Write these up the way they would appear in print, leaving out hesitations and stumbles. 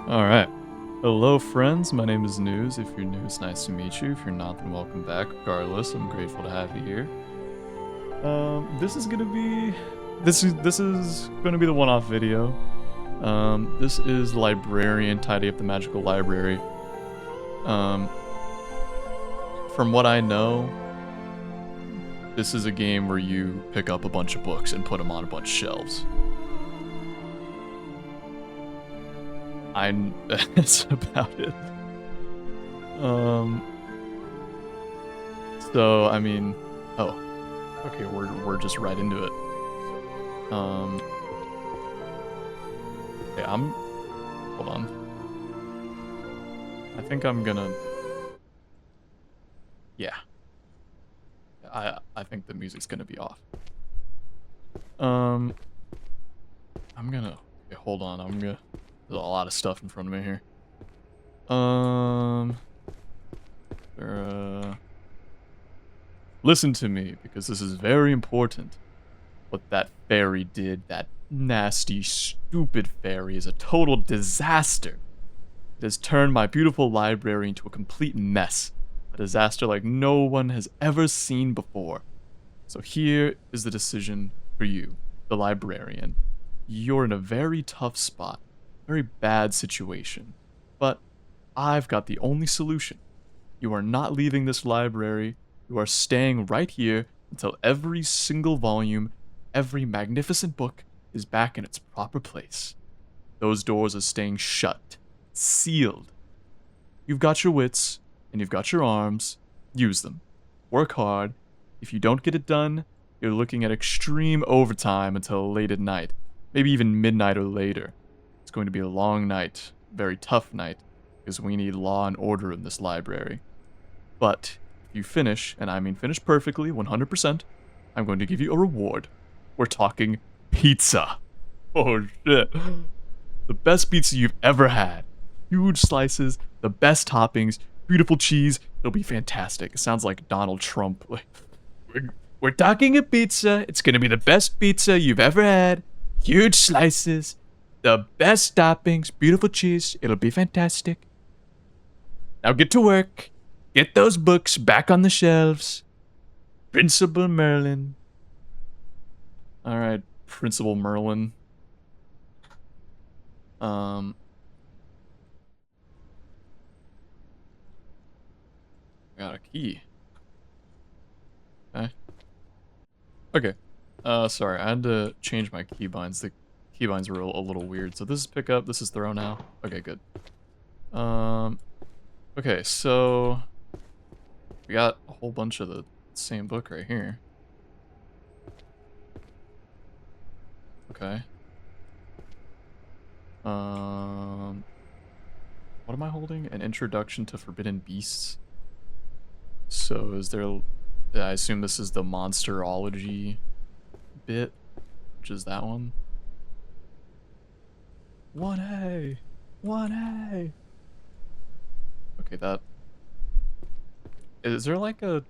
Alright. Hello, friends. My name is News. If you're new, it's nice to meet you. If you're not, then welcome back. Regardless, I'm grateful to have you here. This is gonna be... This is gonna be the one-off video. This is Librarian, Tidy Up the Magical Library. From what I know, this is a game where you pick up a bunch of books and put them on a bunch of shelves. That's about it. So I mean, oh, okay, we're just right into it. Okay, hold on. I think I'm gonna, yeah. I think the music's gonna be off. I'm gonna, okay, hold on, there's a lot of stuff in front of me here. Listen to me, because this is very important. What that fairy did, that nasty, stupid fairy, is a total disaster. It has turned my beautiful library into a complete mess. A disaster like no one has ever seen before. So here is the decision for you, the librarian. You're in a very tough spot. Very bad situation. But I've got the only solution. You are not leaving this library. You are staying right here until every single volume, every magnificent book is back in its proper place. Those doors are staying shut, sealed. You've got your wits, and you've got your arms. Use them. Work hard. If you don't get it done, you're looking at extreme overtime until late at night. Maybe even midnight or later. It's going to be a long night, very tough night, because we need law and order in this library. But if you finish, and I mean finish perfectly, 100%, I'm going to give you a reward. We're talking pizza. Oh shit. The best pizza you've ever had. Huge slices, the best toppings, beautiful cheese. It'll be fantastic. It sounds like Donald Trump. We're talking a pizza. It's gonna be the best pizza you've ever had. Huge slices, the best toppings, beautiful cheese. It'll be fantastic. Now get to work. Get those books back on the shelves. Principal Merlin. Alright, Principal Merlin. Got a key. Okay. Sorry, I had to change my keybinds. The keybinds were a little weird. So this is pick up, this is throw now. Okay, good. Okay, so we got a whole bunch of the same book right here. Okay. What am I holding? An Introduction to Forbidden Beasts. So is there, I assume this is the monsterology bit, which is that one. 1A! 1A! Okay, that... Is there like a...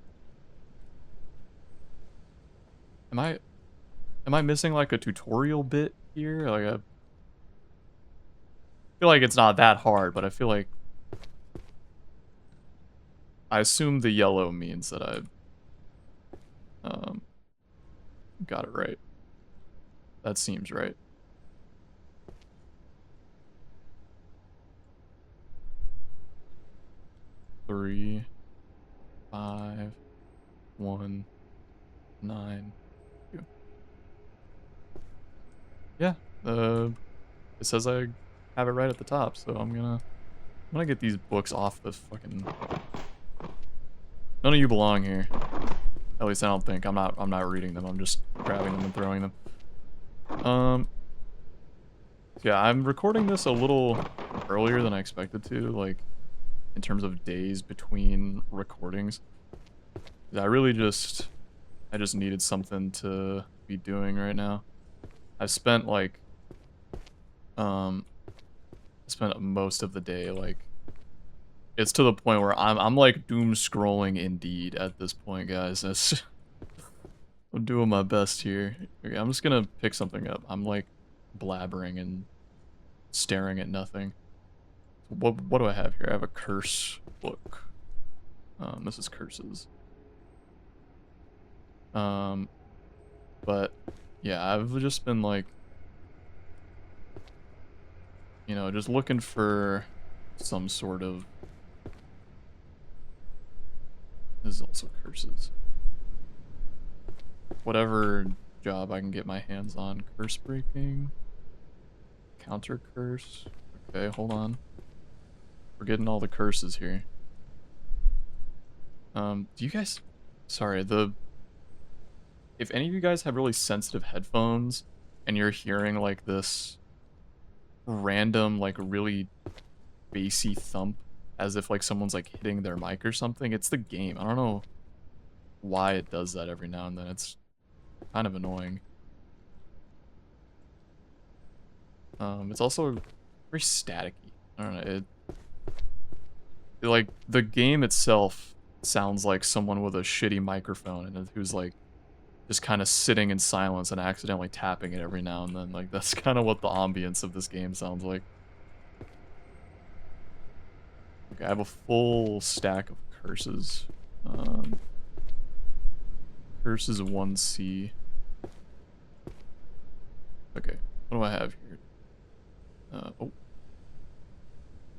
Am I missing like a tutorial bit here? Like a... I feel like it's not that hard, but I feel like... I assume the yellow means that I... got it right. That seems right. Three, 5, 1, 9, 2. Yeah, it says I have it right at the top, so I'm gonna get these books off the fucking... None of you belong here. At least I don't think. I'm not reading them. I'm just grabbing them and throwing them. Yeah, I'm recording this a little earlier than I expected to, like, in terms of days between recordings. I just needed something to be doing right now. I've spent, like, I spent most of the day, like, it's to the point where I'm like doom scrolling indeed at this point, guys. I'm doing my best here. Okay, I'm just gonna pick something up. I'm like blabbering and staring at nothing. what do I have here? I have a curse book. This is curses. But yeah, I've just been like, you know, just looking for some sort of. This is also curses. Whatever job I can get my hands on. Curse breaking. Counter curse. Okay, hold on. We're getting all the curses here. Do you guys... Sorry, if any of you guys have really sensitive headphones and you're hearing like this random, like really bassy thump as if like someone's like hitting their mic or something, it's the game. I don't know why it does that every now and then. It's kind of annoying. It's also very staticky. I don't know, like the game itself sounds like someone with a shitty microphone and who's like just kind of sitting in silence and accidentally tapping it every now and then. Like that's kind of what the ambience of this game sounds like. Okay, I have a full stack of curses. Curses 1C. Okay, what do I have here? Oh.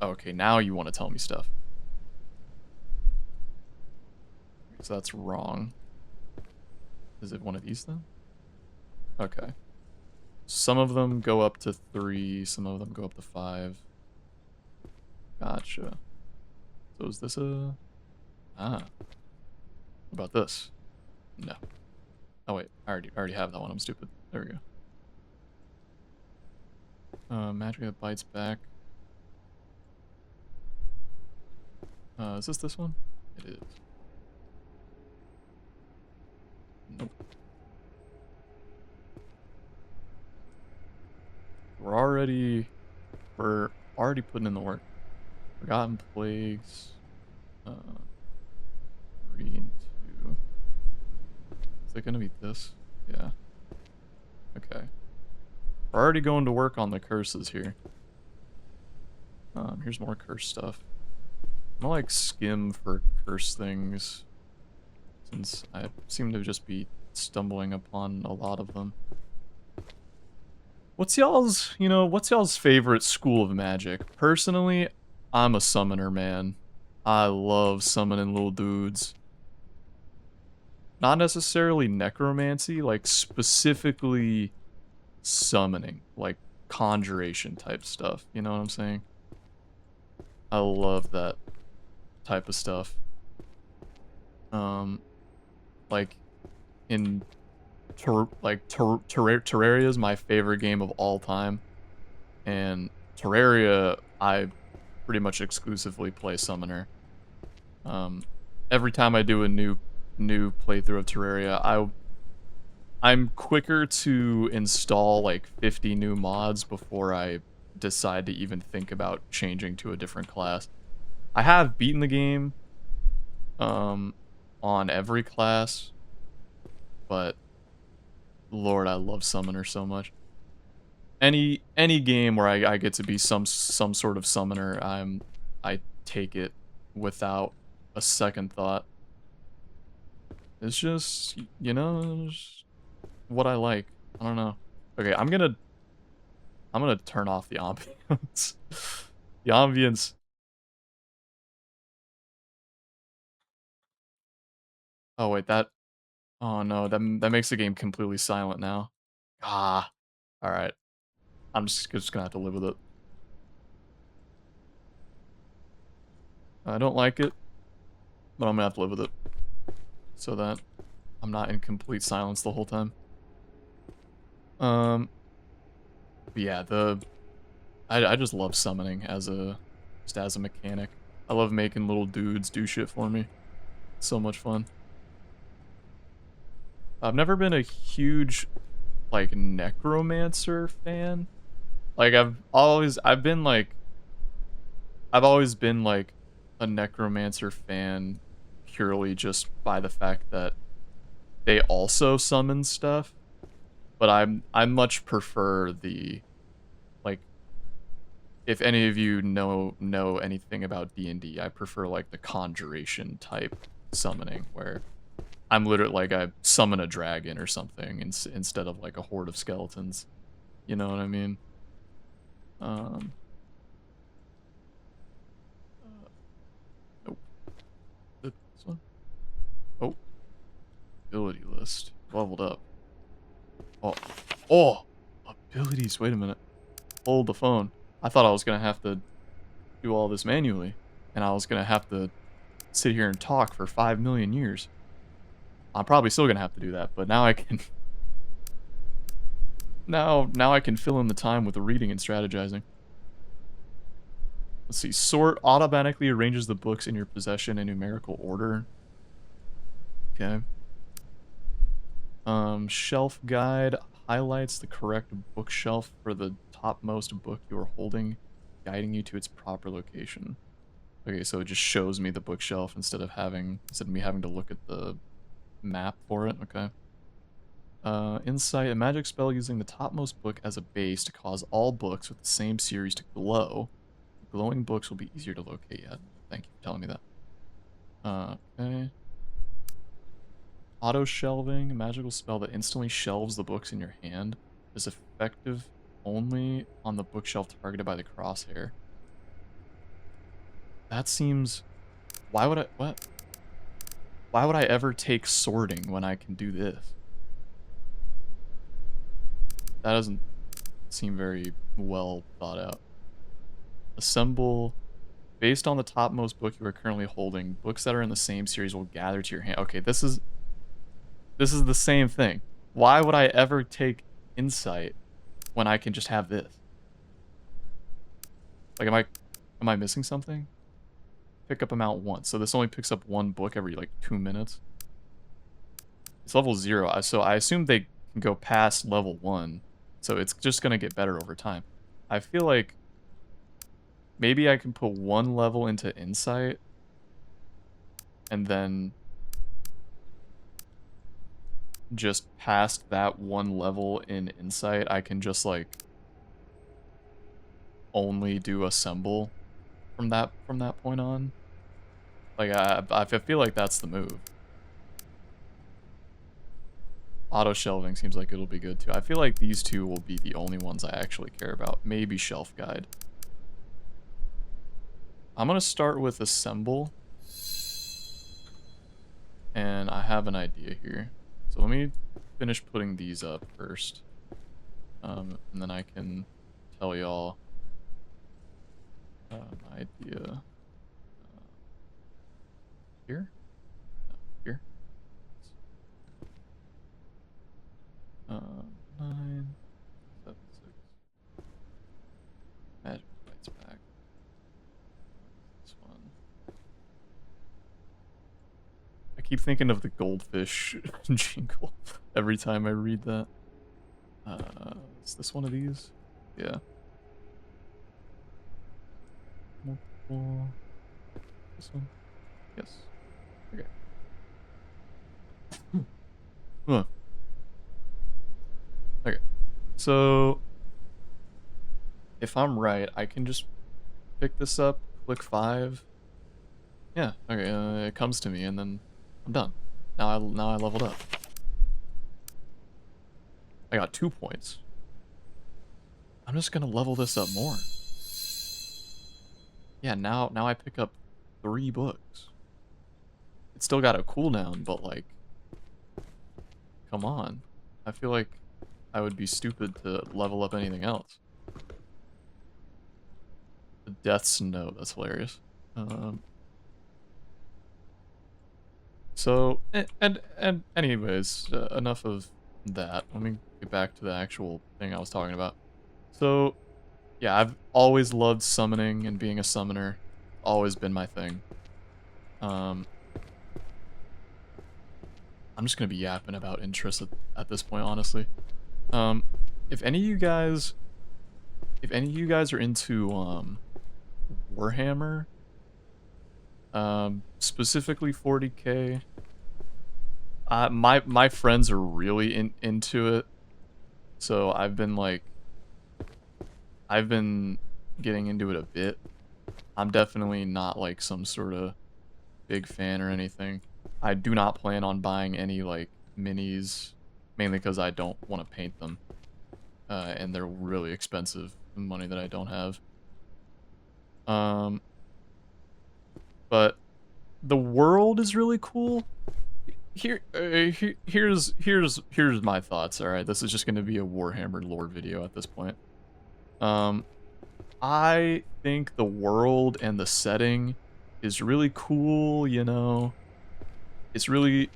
Okay, now you want to tell me stuff. So that's wrong. Is it one of these then? Okay. Some of them go up to 3, some of them go up to 5. Gotcha. So is this a... Ah. What about this? No. Oh wait, I already have that one, I'm stupid. There we go. Magic that bites back. Is this one? It is. Nope. We're already putting in the work. Forgotten Plagues. 3 and 2. Is it gonna be this? Yeah. Okay. We're already going to work on the curses here. Here's more curse stuff. I'm gonna like skim for curse things, since I seem to just be stumbling upon a lot of them. What's y'all's favorite school of magic? Personally, I'm a summoner, man. I love summoning little dudes. Not necessarily necromancy, like specifically summoning, like conjuration type stuff. You know what I'm saying? I love that type of stuff. Like in Terraria is my favorite game of all time, and Terraria I pretty much exclusively play summoner. Every time I do a new playthrough of Terraria, I'm quicker to install like 50 new mods before I decide to even think about changing to a different class. I have beaten the game on every class, but Lord, I love summoner so much. Any game where I get to be some sort of summoner, I take it without a second thought. It's just, you know, just what I like. I don't know. Okay, I'm gonna turn off the ambience. The ambience. Oh wait, that. Oh no, that makes the game completely silent now. Ah, all right. I'm just gonna have to live with it. I don't like it, but I'm gonna have to live with it, so that I'm not in complete silence the whole time. But yeah, I just love summoning as a mechanic. I love making little dudes do shit for me. It's so much fun. I've never been a huge like necromancer fan. Like I've always been like a necromancer fan purely just by the fact that they also summon stuff. But I much prefer the like if any of you know anything about D&D, I prefer like the conjuration type summoning where I'm literally like I summon a dragon or something instead of like a horde of skeletons. You know what I mean? Um. Nope. This one. Oh, ability list leveled up. Oh, oh, abilities. Wait a minute. Hold the phone. I thought I was gonna have to do all this manually, and I was gonna have to sit here and talk for 5 million years. I'm probably still gonna have to do that, but now I can. Now I can fill in the time with the reading and strategizing. Let's see. Sort automatically arranges the books in your possession in numerical order. Okay. Shelf guide highlights the correct bookshelf for the topmost book you are holding, guiding you to its proper location. Okay, so it just shows me the bookshelf instead of me having to look at the map for it. Okay. Insight, a magic spell using the topmost book as a base to cause all books with the same series to glow. Glowing books will be easier to locate yet. Thank you for telling me that. Okay. Auto-shelving, a magical spell that instantly shelves the books in your hand, is effective only on the bookshelf targeted by the crosshair. That seems... Why would I... What? Why would I ever take sorting when I can do this? That doesn't seem very well thought out. Assemble... Based on the topmost book you are currently holding, books that are in the same series will gather to your hand. Okay, this is the same thing. Why would I ever take insight when I can just have this? Like, am I missing something? Pick up amount 1. So this only picks up 1 book every, like, 2 minutes. It's level 0, so I assume they can go past level 1. So it's just gonna get better over time. I feel like maybe I can put 1 level into insight and then just past that 1 level in insight, I can just like only do assemble from that point on. Like I feel like that's the move. Auto shelving seems like it'll be good too. I feel like these two will be the only ones I actually care about. Maybe shelf guide. I'm gonna start with assemble. And I have an idea here. So let me finish putting these up first. And then I can tell y'all my idea. Here? No, here? 9, 7, 6. Magic Bites back. This one. I keep thinking of the goldfish jingle every time I read that. Is this one of these? Yeah. Multiple. This one? Yes. Okay. Huh. Okay. So, if I'm right, I can just pick this up, click 5. Yeah, okay, it comes to me, and then I'm done. Now I leveled up. I got 2 points. I'm just gonna level this up more. Yeah, now I pick up 3 books. It's still got a cooldown, but like, come on. I feel like I would be stupid to level up anything else. The Death's Note, that's hilarious. So, and anyways, enough of that. Let me get back to the actual thing I was talking about. So, yeah, I've always loved summoning and being a summoner. Always been my thing. I'm just gonna be yapping about interests at this point, honestly. If any of you guys are into Warhammer, specifically 40K, my friends are really into it, so I've been getting into it a bit. I'm definitely not like some sort of big fan or anything. I do not plan on buying any like minis, mainly because I don't want to paint them. And they're really expensive, money that I don't have. But the world is really cool. Here's my thoughts. All right, this is just going to be a Warhammer lore video at this point. I think the world and the setting is really cool. You know, it's a really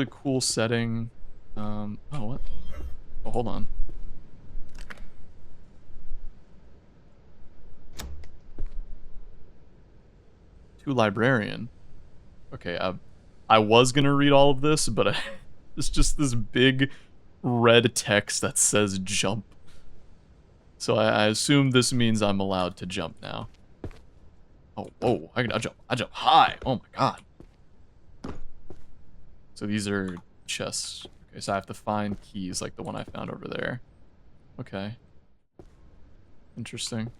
cool setting. Oh what? Oh, hold on. To Librarian. Okay, I was gonna read all of this, but it's just this big red text that says jump. So I assume this means I'm allowed to jump now. Oh, whoa, I jump high. Oh my god. So these are chests. Okay, so I have to find keys like the one I found over there. Okay. Interesting.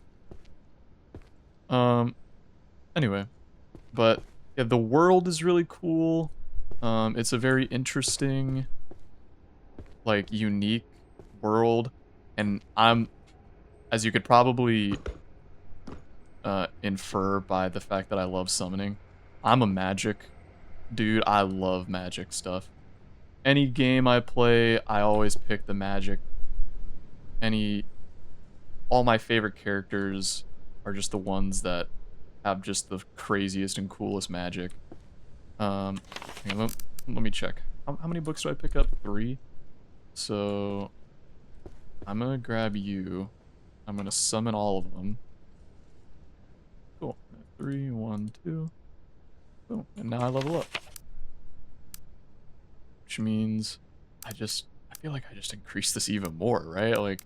Anyway. But yeah, the world is really cool. It's a very interesting, like, unique world. And as you could probably infer by the fact that I love summoning, I'm a magic dude. I love magic stuff. Any game I play, I always pick the magic. All my favorite characters are just the ones that have just the craziest and coolest magic. Let me check. How many books do I pick up? 3. So I'm gonna grab you. I'm gonna summon all of them. Cool. 3, 1, 2. Boom. And now I level up. Which means I feel like I just increased this even more, right? Like,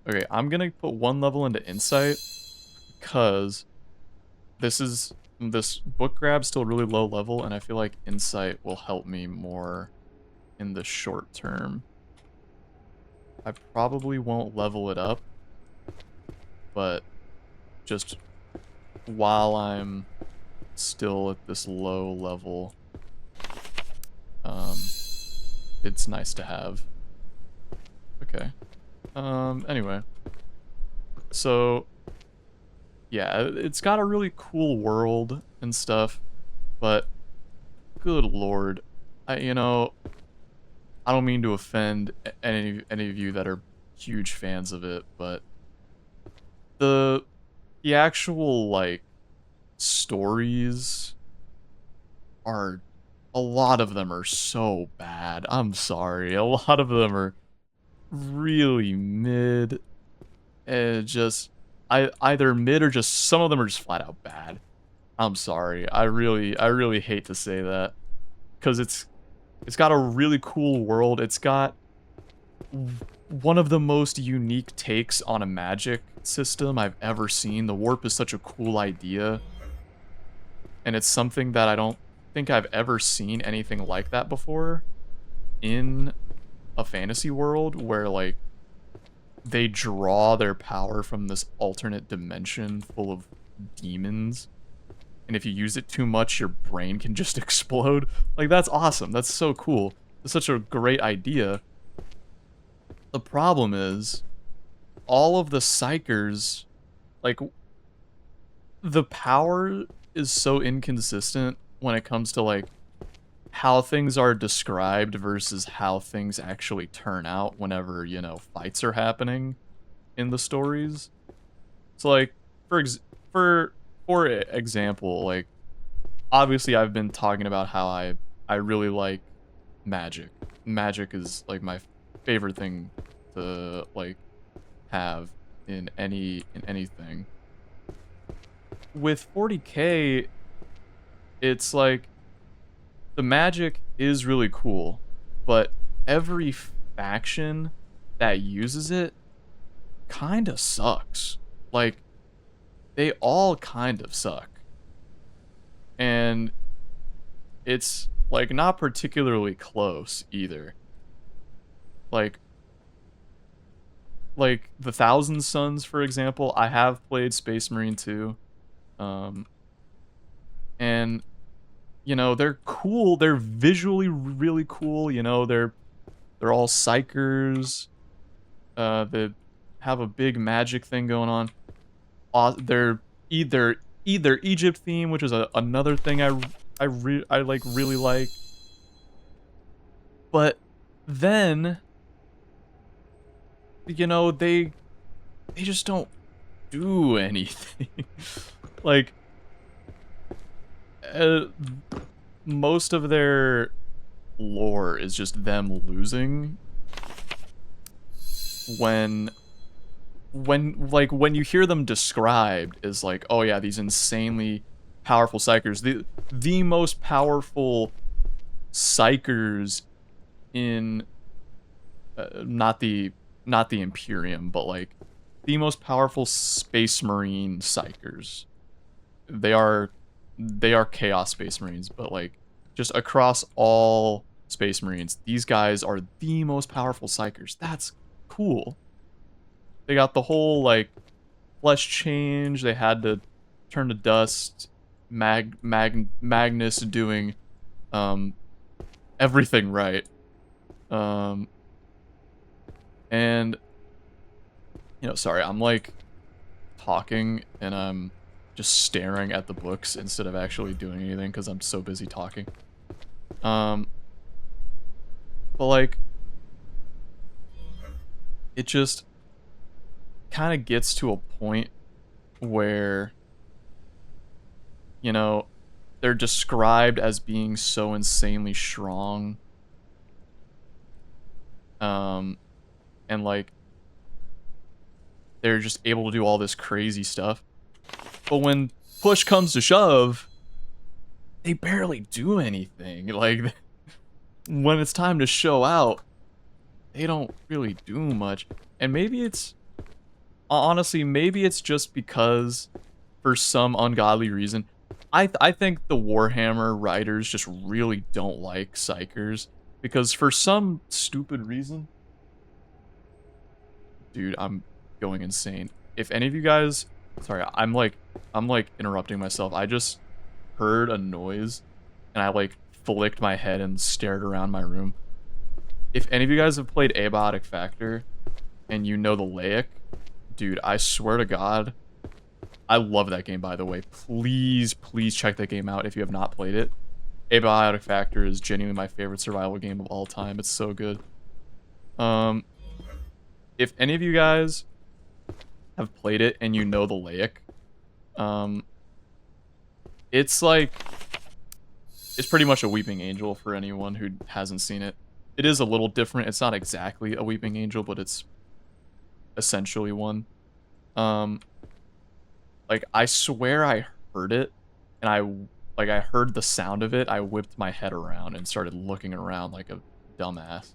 okay, I'm gonna put 1 level into insight because this book grab's still really low level, and I feel like insight will help me more in the short term. I probably won't level it up, but just while I'm still at this low level, it's nice to have. Okay. Anyway. So, yeah, it's got a really cool world and stuff, but good lord, I don't mean to offend any of you that are huge fans of it, but the actual, like, stories are, a lot of them are so bad. I'm sorry. A lot of them are really mid. Either mid or just some of them are just flat out bad. I'm sorry. I really hate to say that, because it's got a really cool world. It's got one of the most unique takes on a magic system I've ever seen. The warp is such a cool idea, and it's something that I don't think I've ever seen anything like that before in a fantasy world, where, like, they draw their power from this alternate dimension full of demons, and if you use it too much, your brain can just explode. Like, that's awesome. That's so cool. It's such a great idea. The problem is, all of the psychers, like, the power is so inconsistent when it comes to, like, how things are described versus how things actually turn out whenever, fights are happening in the stories. So, like, for example, like, obviously I've been talking about how I really like magic. Magic is, like, my favorite thing to, like, have in anything. With 40k, it's like, the magic is really cool, but every faction that uses it kind of sucks. Like, they all kind of suck. And it's, like, not particularly close either. Like, like the Thousand Suns, for example, I have played Space Marine 2. And you know, they're cool. They're visually really cool. You know, they're all psychers. They have a big magic thing going on. They're either Egypt theme, which is another thing I like really like. But then, you know, they just don't do anything. Like, uh, most of their lore is just them losing. When you hear them described as like, oh yeah, these insanely powerful psychers, the most powerful psychers in not the Imperium, but like the most powerful Space Marine psychers. They are Chaos Space Marines, but like just across all Space Marines, these guys are the most powerful psychers. That's cool. They got the whole like flesh change. They had to turn to dust. Magnus doing everything right. And you know, sorry, I'm like talking and I'm just staring at the books instead of actually doing anything because I'm so busy talking. But like, it just kind of gets to a point where, you know, they're described as being so insanely strong. And like, they're just able to do all this crazy stuff. But when push comes to shove, they barely do anything. Like, when it's time to show out, they don't really do much. And maybe it's, honestly, maybe it's just because, for some ungodly reason, I think the Warhammer writers just really don't like psychers. Because for some stupid reason... Dude, I'm going insane. If any of you guys... Sorry, I'm like interrupting myself. I just heard a noise, and I like flicked my head and stared around my room. If any of you guys have played Abiotic Factor, and you know the Laic, dude, I swear to God, I love that game, by the way. Please, please check that game out if you have not played it. Abiotic Factor is genuinely my favorite survival game of all time. It's so good. If any of you guys have played it and you know the Laic, it's like, it's pretty much a Weeping Angel for anyone who hasn't seen it. It is a little different. It's not exactly a Weeping Angel, but it's essentially one. Like, I swear I heard it, and I heard the sound of it. I whipped my head around and started looking around like a dumbass.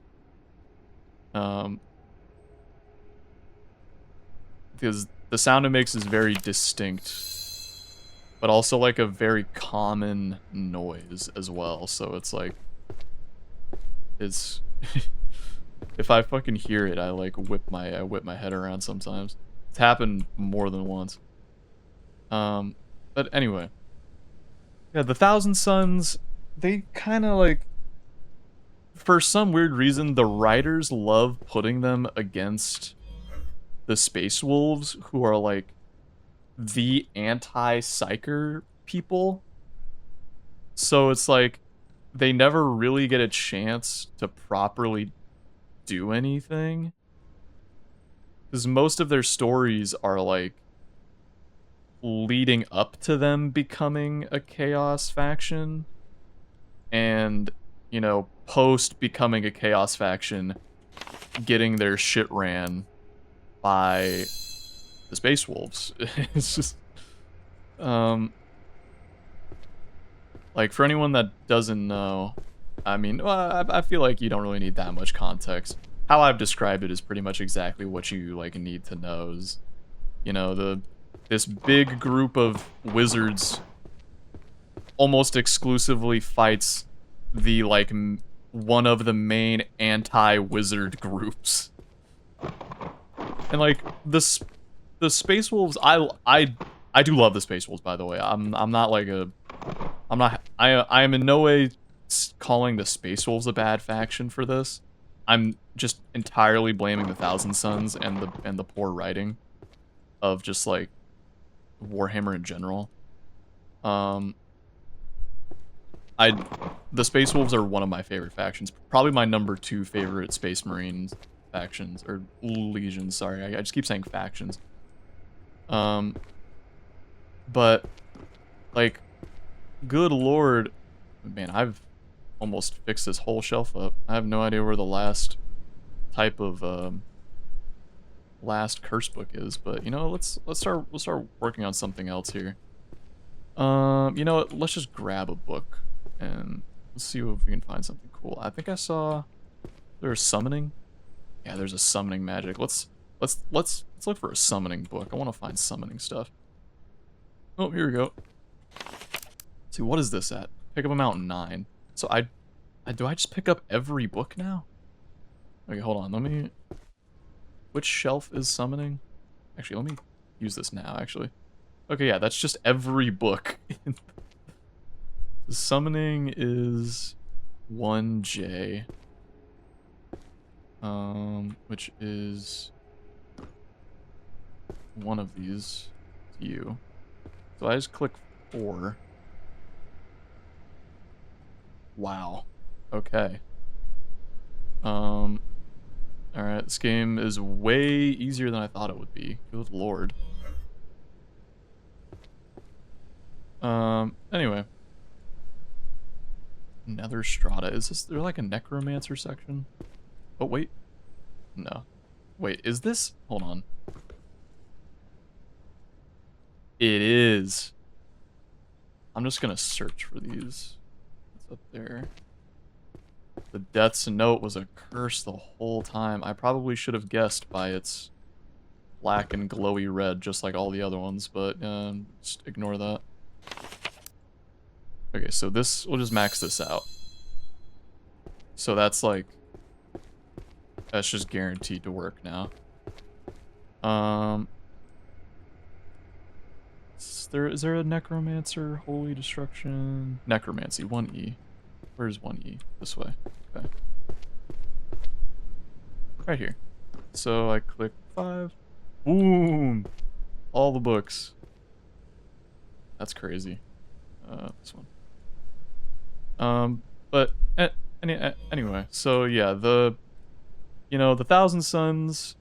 Because the sound it makes is very distinct, but also like a very common noise as well. So it's like, it's if I fucking hear it, I like whip my head around sometimes. It's happened more than once. But anyway, yeah, the Thousand Suns, they kind of like, for some weird reason, the writers love putting them against the Space Wolves, who are like the anti-psyker people. So it's like they never really get a chance to properly do anything, because most of their stories are like leading up to them becoming a Chaos faction, and, you know, post becoming a Chaos faction, getting their shit ran by the Space Wolves. It's just, like, for anyone that doesn't know, I mean, well, I feel like you don't really need that much context. How I've described it is pretty much exactly what you, like, need to know. Is, you know, this big group of wizards almost exclusively fights the, like, one of the main anti-wizard groups. And like the Space Wolves, I do love the Space Wolves, by the way. I'm not like a I am in no way calling the Space Wolves a bad faction for this. I'm just entirely blaming the Thousand Sons and the poor writing of just like Warhammer in general. The Space Wolves are one of my favorite factions. Probably my #2 favorite Space Marines factions, or legions, sorry. I just keep saying factions. But, like, good lord, man, I've almost fixed this whole shelf up. I have no idea where the last type of, last curse book is, but, you know, let's start working on something else here. You know what, let's just grab a book, and let's see if we can find something cool. I think I saw there's summoning. Yeah, there's a summoning magic. Let's look for a summoning book. I want to find summoning stuff. Oh, here we go. Let's see, what is this at? Pick up amount 9. So do I just pick up every book now? Okay, hold on. Let me. Which shelf is summoning? Actually, let me use this now. Actually. Okay, yeah, that's just every book. The summoning is 1J. Which is one of these. It's you. So I just click 4. Wow. Okay. Alright, this game is way easier than I thought it would be. Good lord. Anyway. Nether Strata. Is there like a necromancer section? Oh, wait. No. Wait, is this? Hold on. It is. I'm just gonna search for these. What's up there? The Death's Note was a curse the whole time. I probably should have guessed by its black and glowy red, just like all the other ones, but just ignore that. Okay, so this, we'll just max this out. So that's like, that's just guaranteed to work now. Is there a necromancer? Holy destruction. Necromancy, 1E. Where's 1E? This way. Okay. Right here. So I click 5. Boom! All the books. That's crazy. This one. But anyway, so yeah, the Thousand Sons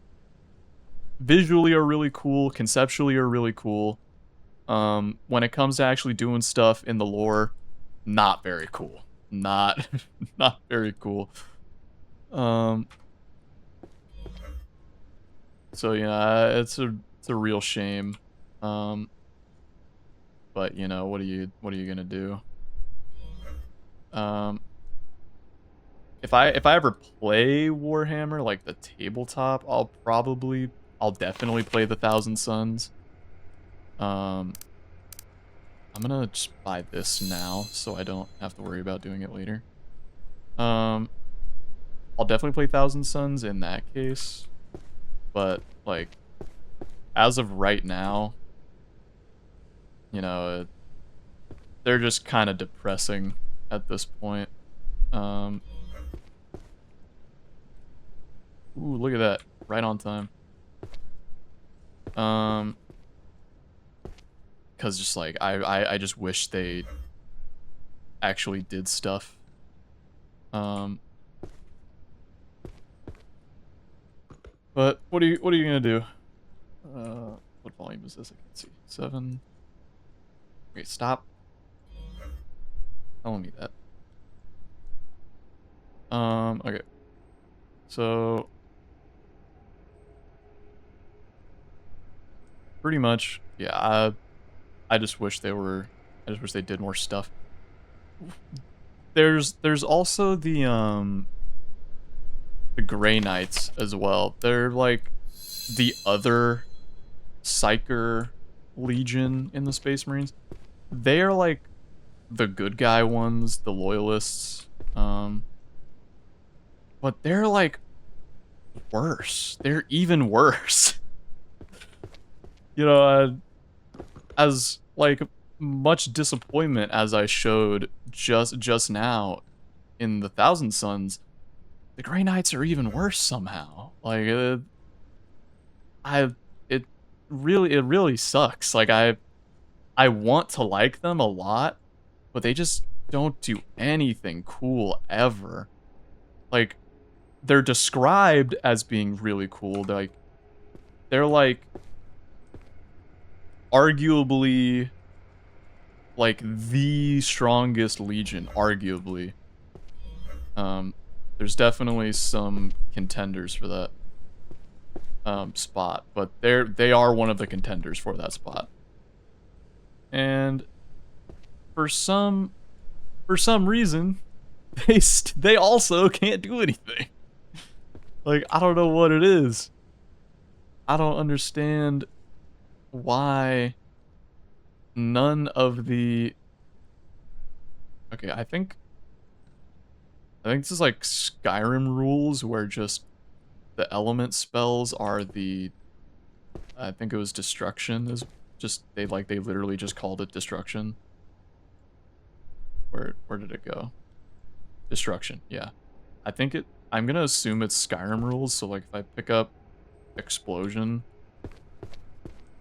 visually are really cool, conceptually are really cool. When it comes to actually doing stuff in the lore, not very cool. Not very cool. So yeah, it's a real shame. But you know, what are you gonna do? If I ever play Warhammer, like the tabletop, I'll definitely play the Thousand Sons. I'm gonna just buy this now, so I don't have to worry about doing it later. I'll definitely play Thousand Sons in that case, but like, as of right now, you know, they're just kind of depressing at this point. Ooh, look at that, right on time. Because just like, I just wish they actually did stuff. But what are you gonna do? What volume is this? I can't see. 7. Wait, stop telling me that. Okay. So pretty much, yeah, I just wish they did more stuff. There's also the Grey Knights as well. They're like the other Psyker Legion in the Space Marines. They are like the good guy ones, the loyalists. But they're like worse. They're even worse. You know, as like much disappointment as I showed just now in the Thousand Suns, the Grey Knights are even worse somehow. Like I it really sucks. Like I want to like them a lot, but they just don't do anything cool ever. Like they're described as being really cool. They're like arguably like the strongest legion, arguably. There's definitely some contenders for that spot, but they are one of the contenders for that spot. And for some reason, they also can't do anything. Like, I don't know what it is. I don't understand why none of the... Okay, I think this is like Skyrim rules where just the element spells are the... I think it was destruction is just... They literally just called it destruction. Where did it go? Destruction, yeah. I'm gonna assume it's Skyrim rules, so like if I pick up explosion,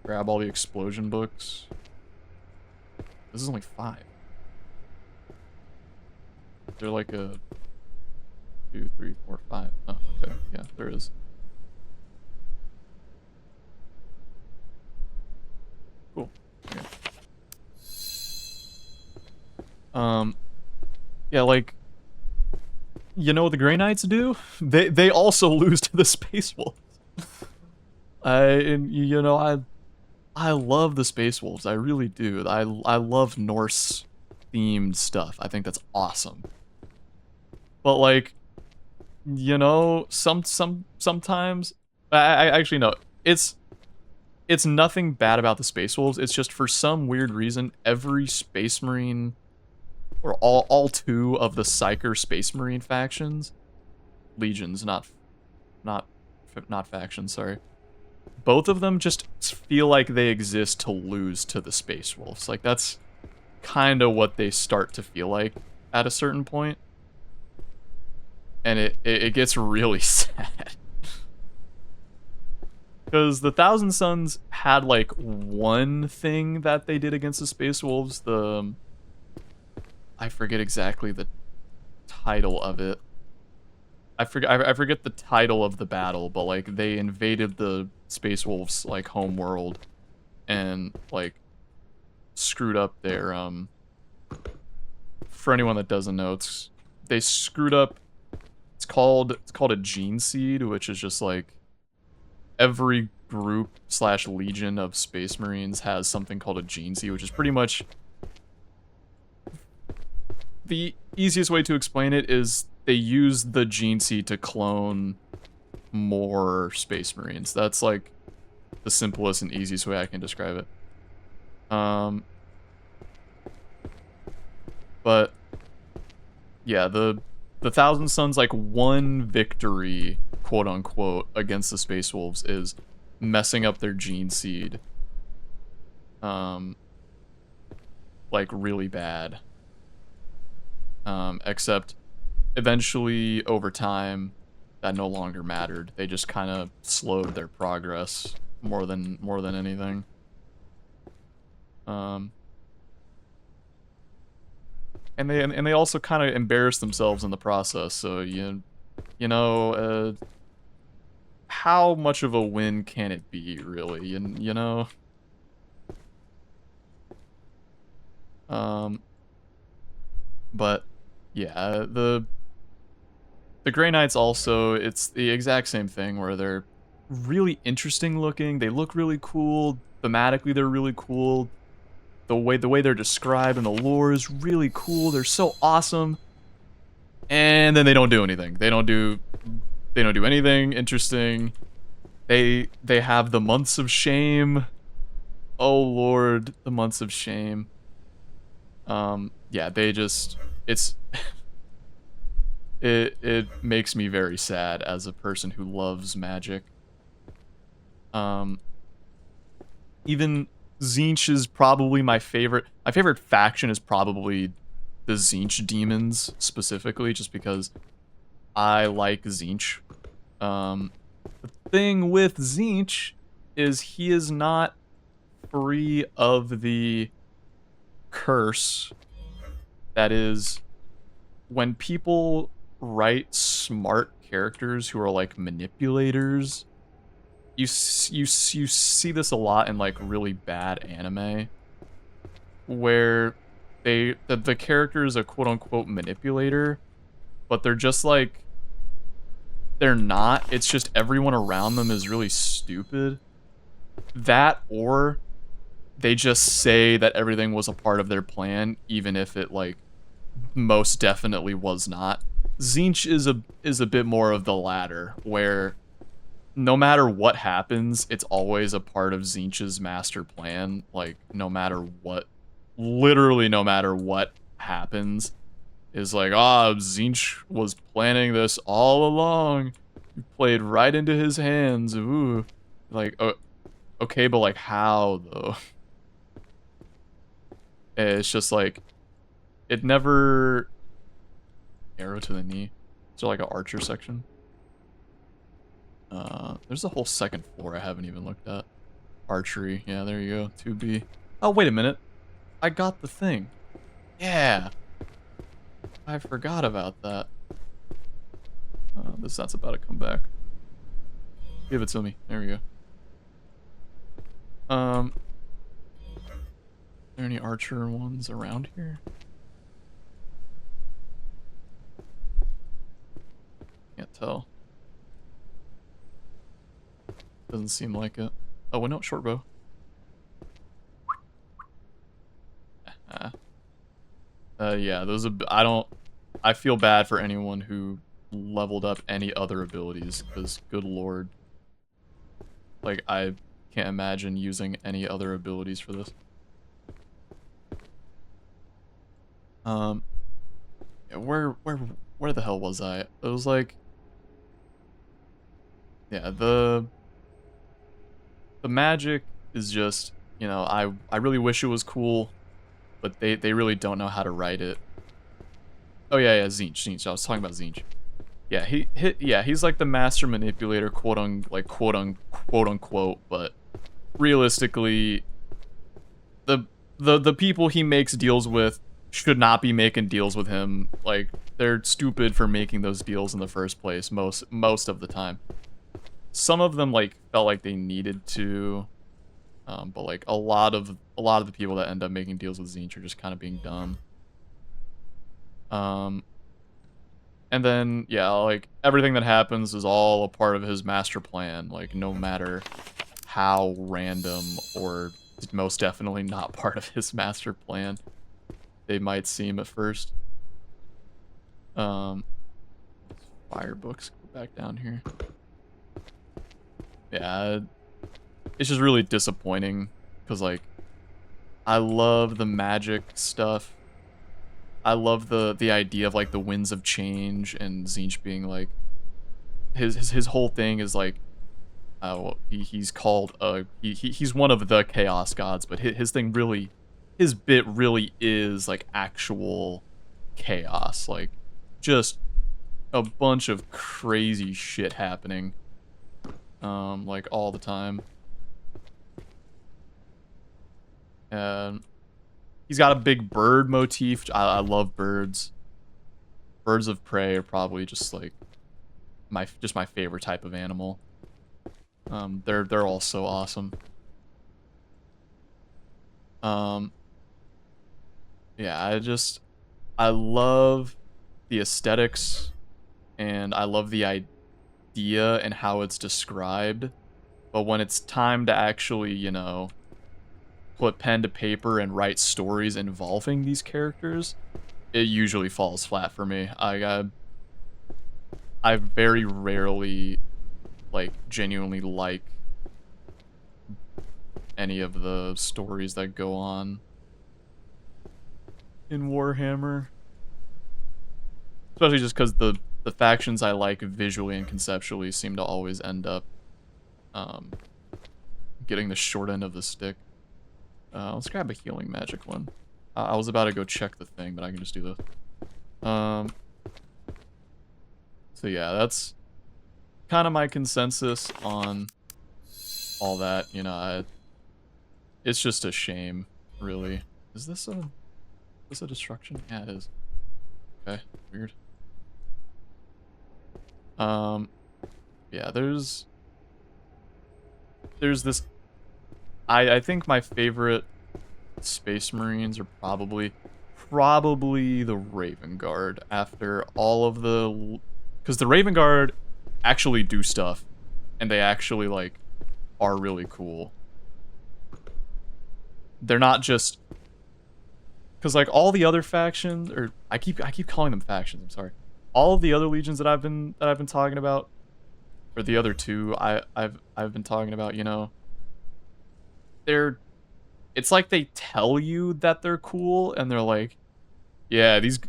grab all the explosion books. This is only 5. They're like a 2, 3, 4, 5. Oh, okay, yeah, there is. Cool. Okay. Yeah, like, you know what the Grey Knights do? They also lose to the Space Wolves. You know, I love the Space Wolves. I really do. I love Norse themed stuff. I think that's awesome. But like, you know, sometimes I actually no. It's nothing bad about the Space Wolves. It's just for some weird reason every Space Marine, or all 2 of the Psyker Space Marine factions, legions, not factions, sorry. Both of them just feel like they exist to lose to the Space Wolves. Like, that's kind of what they start to feel like at a certain point. And it gets really sad. Because the Thousand Suns had, like, one thing that they did against the Space Wolves. I forget exactly the title of it. I forget the title of the battle, but like they invaded the Space Wolves like home world and like screwed up their for anyone that doesn't know, they screwed up. It's called a gene seed, which is just like every group / legion of Space Marines has something called a gene seed, which is pretty much the easiest way to explain it is they use the gene seed to clone more Space Marines. That's like the simplest and easiest way I can describe it. But yeah, the Thousand Suns, like, one victory, quote unquote, against the Space Wolves is messing up their gene seed. Like really bad. Except eventually over time that no longer mattered. They just kind of slowed their progress more than anything. And they also kind of embarrassed themselves in the process. So you know, how much of a win can it be, really? You know. But yeah, the Grey Knights also, it's the exact same thing where they're really interesting looking. They look really cool. Thematically, they're really cool. The way they're described and the lore is really cool. They're so awesome. And then they don't do anything. They don't do anything interesting. They have the Months of Shame. Oh Lord, the Months of Shame. Yeah, they just it's it makes me very sad as a person who loves magic. Even Tzeentch is probably my favorite. My favorite faction is probably the Tzeentch demons specifically, just because I like Tzeentch. The thing with Tzeentch is he is not free of the curse that is when people write smart characters who are like manipulators. You see this a lot in like really bad anime where the character is a quote unquote manipulator, but they're just like they're not. It's just everyone around them is really stupid. That or they just say that everything was a part of their plan, even if it like most definitely was not. Tzeentch is a bit more of the latter, where no matter what happens, it's always a part of Tzeentch's master plan. Like no matter what, literally no matter what happens, is like, Tzeentch was planning this all along. You played right into his hands. Ooh, like, okay, but like how though? It's just like, it never... Arrow to the knee. Is there like an archer section? There's a whole second floor I haven't even looked at. Archery. Yeah, there you go. 2B. Oh, wait a minute. I got the thing. Yeah. I forgot about that. That's about to come back. Give it to me. There we go. Are there any archer ones around here? Can't tell. Doesn't seem like it. Oh, well, no, short bow. Yeah, those I feel bad for anyone who leveled up any other abilities, because good lord. Like, I can't imagine using any other abilities for this. Yeah, where the hell was I? It was like, yeah, the magic is just, you know, I really wish it was cool, but they really don't know how to write it. Oh yeah, Tzeentch. I was talking about Tzeentch. Yeah, he's like the master manipulator, quote unquote, but realistically, the people he makes deals with should not be making deals with him. Like, they're stupid for making those deals in the first place most of the time. Some of them like felt like they needed to, but like a lot of the people that end up making deals with Tzeentch are just kind of being dumb. And then yeah, like everything that happens is all a part of his master plan. Like no matter how random or most definitely not part of his master plan they might seem at first. Fire books, go back down here. Yeah, it's just really disappointing because like I love the magic stuff. I love the idea of like the winds of change and Tzeentch being like his whole thing is like he's called he's one of the chaos gods, but his thing really, his bit really is like actual chaos, like just a bunch of crazy shit happening like all the time. And he's got a big bird motif. I love birds. Birds of prey are probably just like my favorite type of animal. They're all so awesome. Yeah, I love the aesthetics and I love the idea and how it's described. But when it's time to actually, you know, put pen to paper and write stories involving these characters, it usually falls flat for me. I very rarely, like, genuinely like any of the stories that go on in Warhammer. Especially just because the factions I like visually and conceptually seem to always end up getting the short end of the stick. Let's grab a healing magic one. I was about to go check the thing, but I can just do this. So yeah, that's kind of my consensus on all that. You know, it's just a shame, really. Is this a destruction? Yeah, it is. Okay, weird. Yeah, there's this. I think my favorite Space Marines are probably the Raven Guard after all of the, because the Raven Guard actually do stuff, and they actually like are really cool. They're not just, because like all the other factions, or I keep calling them factions. I'm sorry. All of the other legions that I've been talking about, or the other two I've been talking about, you know, it's like they tell you that they're cool, and they're like, yeah, these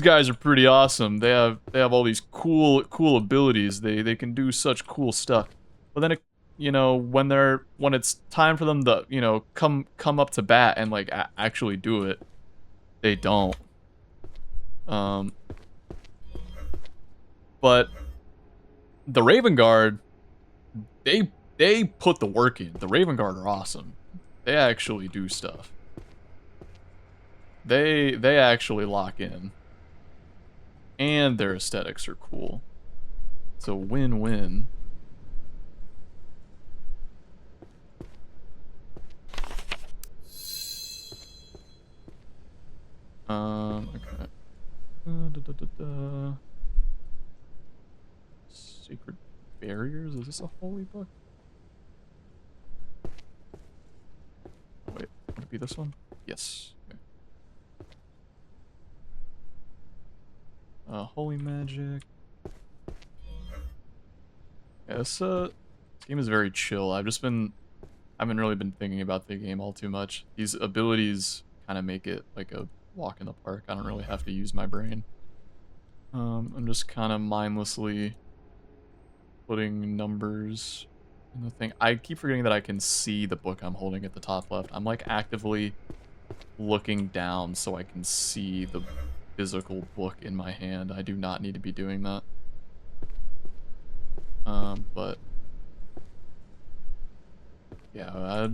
guys are pretty awesome. They have all these cool abilities. They can do such cool stuff. But then you know, when it's time for them to, you know, come up to bat and like actually do it, they don't. But the Raven Guard, they put the work in. The Raven Guard are awesome. They actually do stuff. They actually lock in. And their aesthetics are cool. It's a win-win. Okay. Sacred Barriers? Is this a holy book? Oh, wait, would it be this one? Yes. Okay. Holy Magic. Yeah, this game is very chill. I haven't really been thinking about the game all too much. These abilities kind of make it like a walk in the park. I don't really have to use my brain. I'm just kind of mindlessly putting numbers in the thing. I keep forgetting that I can see the book I'm holding at the top left. I'm like actively looking down so I can see the physical book in my hand. I do not need to be doing that. But yeah, I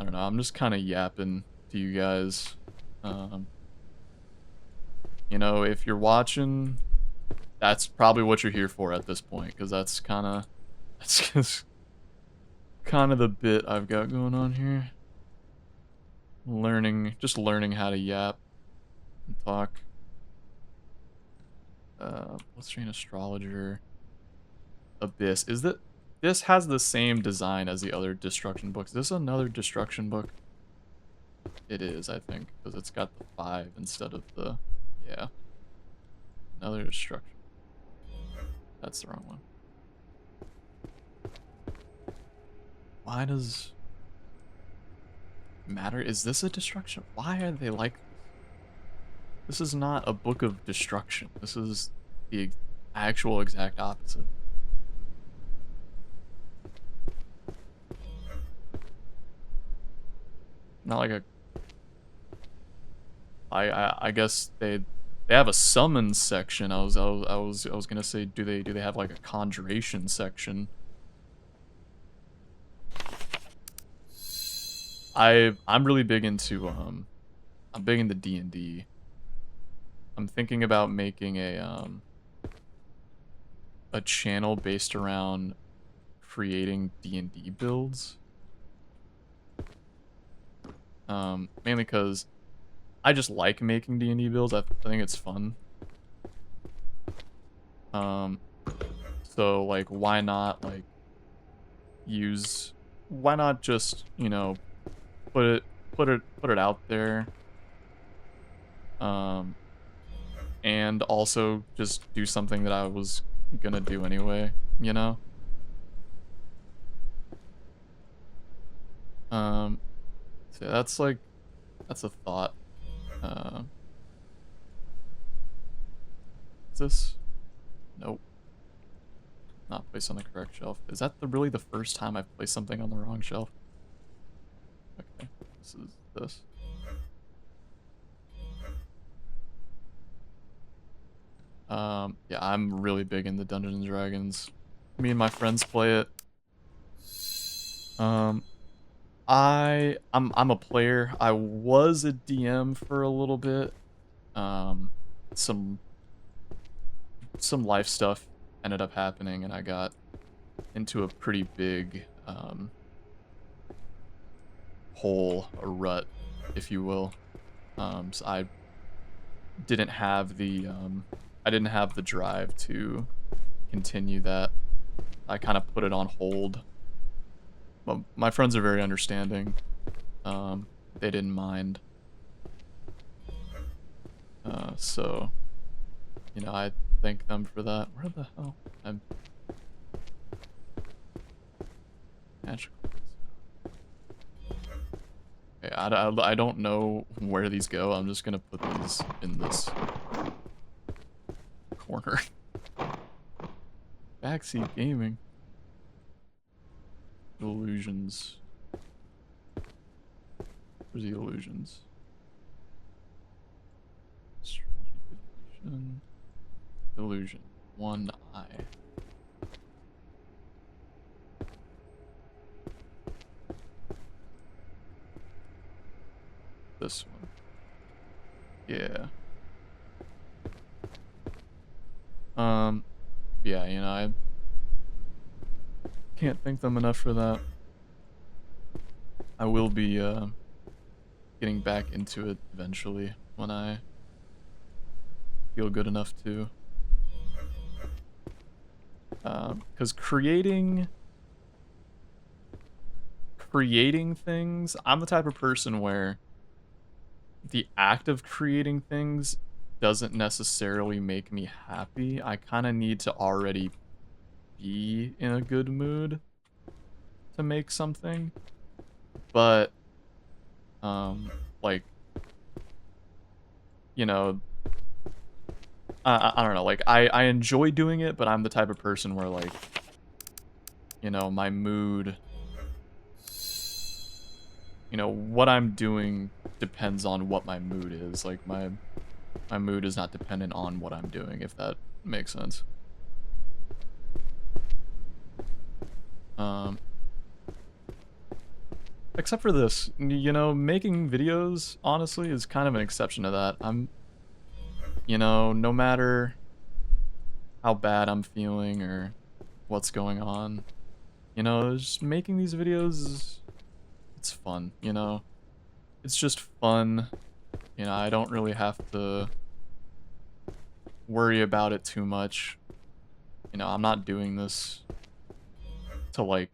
don't know. I'm just kind of yapping to you guys. You know, if you're watching, that's probably what you're here for at this point, because that's kind of the bit I've got going on here. Just learning how to yap and talk. Let's train astrologer. Abyss. This has the same design as the other destruction books. Is this another destruction book? It is, I think, because it's got the 5 instead of the, yeah. Another destruction. That's the wrong one. Why does matter? Is this a destruction? Why are they like this? This is not a book of destruction. This is the actual exact opposite. Not like a... I guess they have a summon section. I was gonna say, do they have like a conjuration section? I'm really big into I'm big into D&D. I'm thinking about making a channel based around creating D&D builds. Mainly because I just like making D&D builds. I think it's fun. So like, why not like why not just, you know, put it out there, and also just do something that I was gonna do anyway, you know. So that's a thought. Is this Nope. Not placed on the correct shelf. Is that really the first time I've placed something on the wrong shelf? Okay, this is this. Yeah, I'm really big into Dungeons and Dragons. Me and my friends play it. I'm a player. I was a DM for a little bit. Some life stuff ended up happening, and I got into a pretty big hole, a rut, if you will. So I didn't have the drive to continue that. I kind of put it on hold. But my friends are very understanding. They didn't mind. So, you know, I thank them for that. Where the hell? I'm magical. Okay, I don't know where these go. I'm just gonna put these in this corner. Backseat gaming. Illusions. Where's the illusions? Illusion. One eye. This one. Yeah. Yeah, you know, I can't thank them enough for that. I will be, getting back into it eventually when I feel good enough to. Because creating things, I'm the type of person where the act of creating things doesn't necessarily make me happy. I kind of need to already be in a good mood to make something. But, like, you know, I don't know, like, I enjoy doing it, but I'm the type of person where, like, you know, my mood, you know, what I'm doing depends on what my mood is. Like, my mood is not dependent on what I'm doing, if that makes sense. Except for this, you know, making videos, honestly, is kind of an exception to that. You know, no matter how bad I'm feeling or what's going on, you know, just making these videos, it's fun, you know? It's just fun. You know, I don't really have to worry about it too much. You know, I'm not doing this to, like,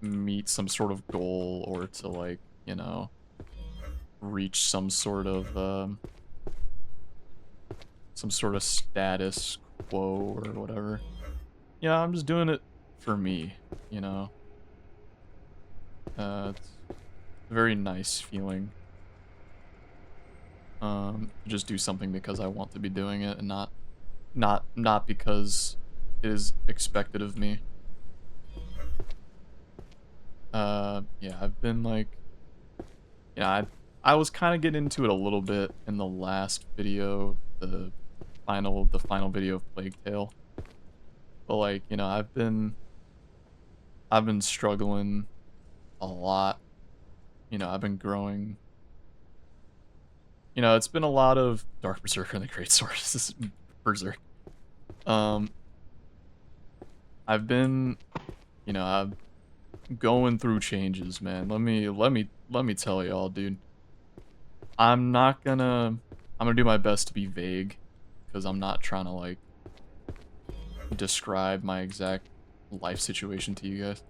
meet some sort of goal or to, like, you know, reach some sort of status quo or whatever. You know, I'm just doing it for me, you know. It's a very nice feeling. Just do something because I want to be doing it and not because it is expected of me. Yeah, I've been like, yeah, I was kind of getting into it a little bit in the last video, the final video of Plague Tale. But like, you know, I've been struggling a lot. You know, I've been growing. You know, it's been a lot of Dark Berserker and the Great Sword. This is Berserk. I've been, you know, I'm going through changes, man. Let me tell y'all, dude. I'm gonna do my best to be vague, because I'm not trying to, like, describe my exact life situation to you guys.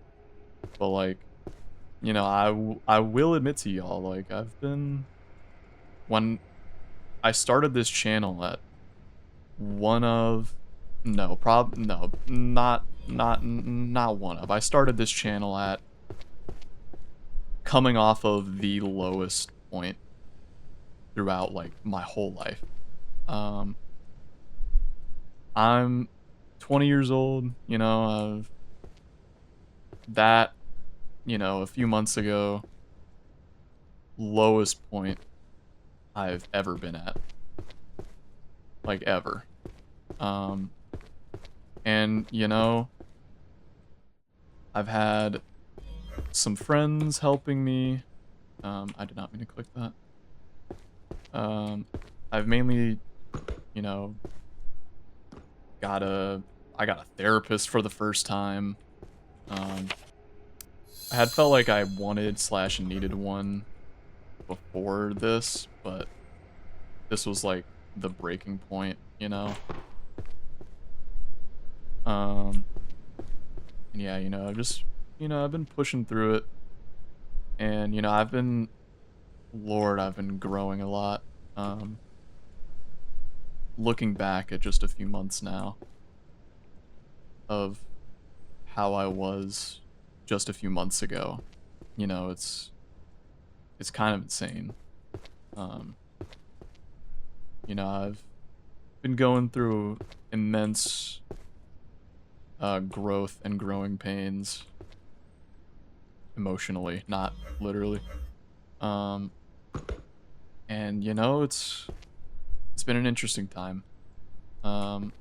But, like, you know, I will admit to y'all, like, I've been, when I started this channel at one of, no, not one of. I started this channel at coming off of the lowest point throughout, like, my whole life. I'm 20 years old, you know, that, you know, a few months ago, lowest point I've ever been at. Like, ever. Um, and, you know, I've had some friends helping me. I did not mean to click that. I've mainly, you know, I got a therapist for the first time. I had felt like I wanted / needed one before this, but this was like the breaking point, you know? And yeah, you know, I've been pushing through it. And, you know, I've been growing a lot. Looking back at just a few months now of how I was just a few months ago, you know, it's kind of insane. You know, I've been going through immense growth and growing pains emotionally, not literally. And you know, it's been an interesting time. I'm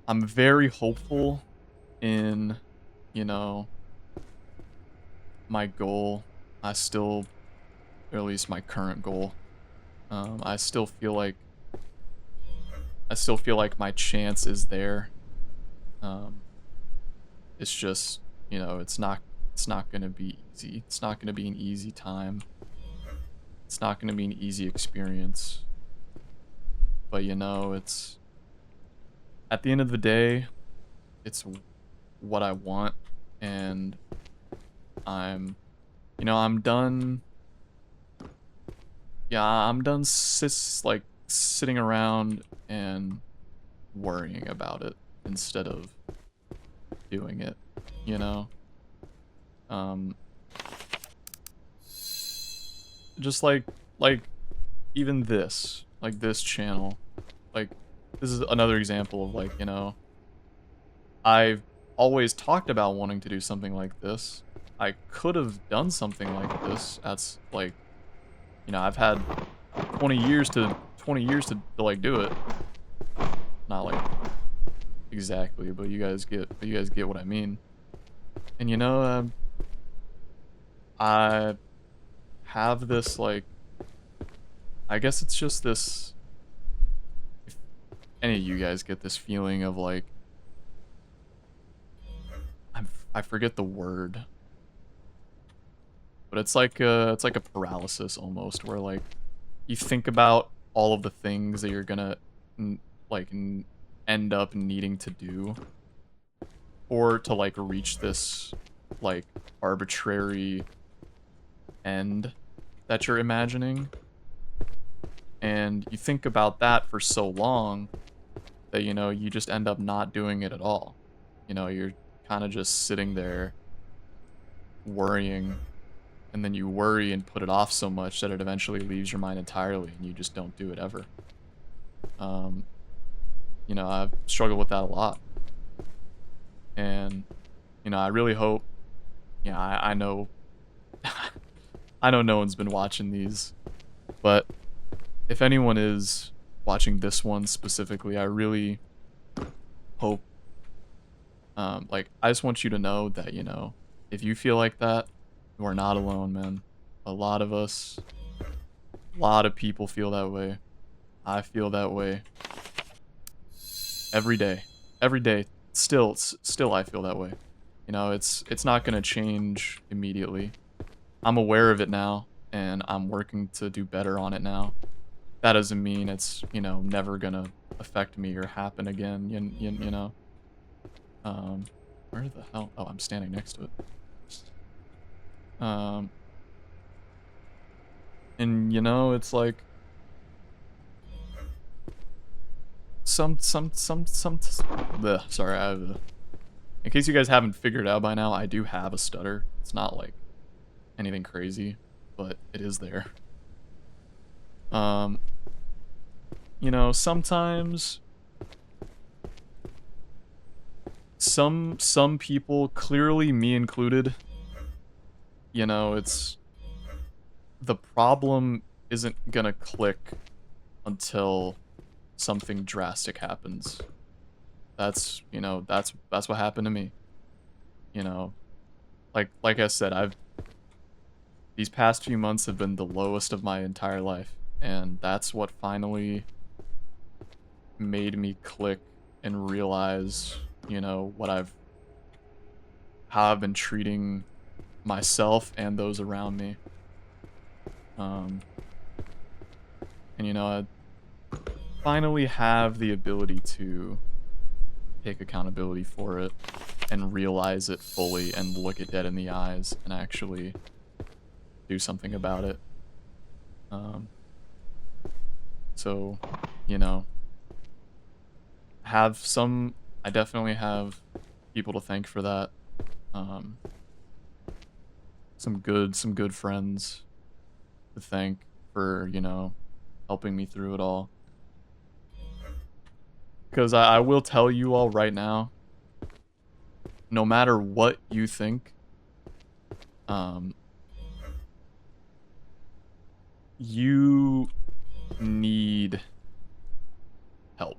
very hopeful in, you know, my goal. I still, or at least my current goal. I still feel like my chance is there. It's just, you know, it's not gonna be easy. It's not gonna be an easy time. It's not gonna be an easy experience. But you know, it's at the end of the day, it's what I want, and I'm, you know, I'm done. Yeah, I'm done sitting around and worrying about it instead of doing it, you know? Just like even this, like this channel, like this is another example of like, you know, I've always talked about wanting to do something like this. I could have done something like this. That's like, you know, I've had 20 years to like do it. Not like exactly, but you guys get what I mean. And you know, I have this like, I guess it's just this, if any of you guys get this feeling of like, I forget the word, but it's like a paralysis almost, where like you think about all of the things that you're gonna like end up needing to do, or to like reach this like arbitrary end that you're imagining, and you think about that for so long that, you know, you just end up not doing it at all. You know, you're kind of just sitting there worrying, and then you worry and put it off so much that it eventually leaves your mind entirely, and you just don't do it ever. You know, I've struggled with that a lot. And, you know, I really hope, yeah, I know, I know no one's been watching these, but if anyone is watching this one specifically, I really hope, like, I just want you to know that, you know, if you feel like that, you are not alone, man. A lot of us, a lot of people feel that way. I feel that way. Every day. Every day. Still I feel that way. You know, it's not gonna change immediately. I'm aware of it now, and I'm working to do better on it now. That doesn't mean it's, you know, never gonna affect me or happen again, you know? Where the hell? Oh, I'm standing next to it. And, you know, it's like... Sorry, I have a... In case you guys haven't figured out by now, I do have a stutter. It's not, like, anything crazy, but it is there. you know, sometimes some people, clearly me included, you know, it's the problem isn't gonna click until something drastic happens. That's, you know, that's what happened to me. You know, like I said, these past few months have been the lowest of my entire life, and that's what finally made me click and realize, you know, how I've been treating myself and those around me. And you know, I finally have the ability to take accountability for it and realize it fully and look it dead in the eyes and actually do something about it. So, you know, I definitely have people to thank for that. Some good friends to thank for, you know, helping me through it all. Because I will tell you all right now, no matter what you think, you need help.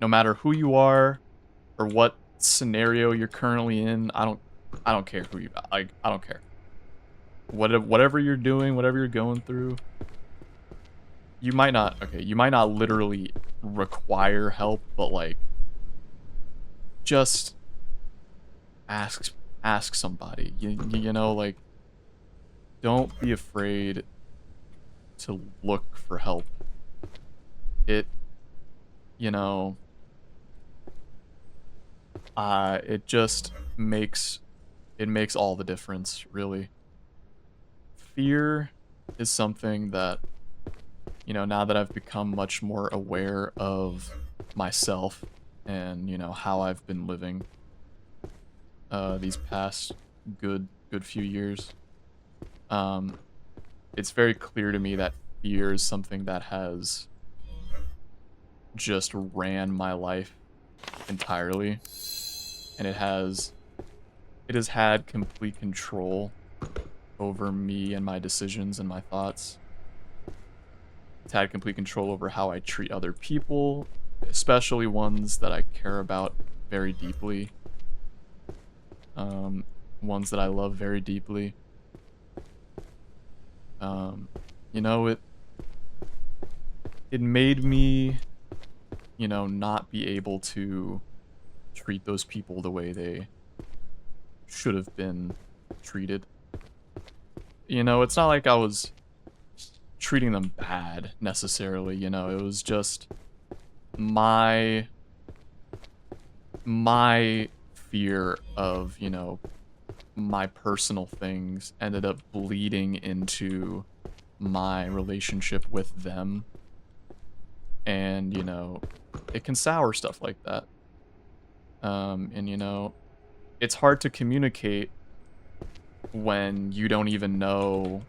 No matter who you are or what scenario you're currently in, I don't care who you I don't care. Whatever you're doing, whatever you're going through, you might not literally require help, but like just ask somebody. You know, like don't be afraid to look for help. It, you know, it just makes all the difference, really. Fear is something that, you know, now that I've become much more aware of myself and, you know, how I've been living these past good few years, it's very clear to me that fear is something that has just ran my life entirely, and it has had complete control over me and my decisions and my thoughts. It's had complete control over how I treat other people, especially ones that I care about very deeply, ones that I love very deeply. You know, it made me, you know, not be able to treat those people the way they should have been treated. You know, it's not like I was treating them bad, necessarily, you know, it was just my fear of, you know, my personal things ended up bleeding into my relationship with them. And, you know, it can sour stuff like that. And, you know, it's hard to communicate when you don't even know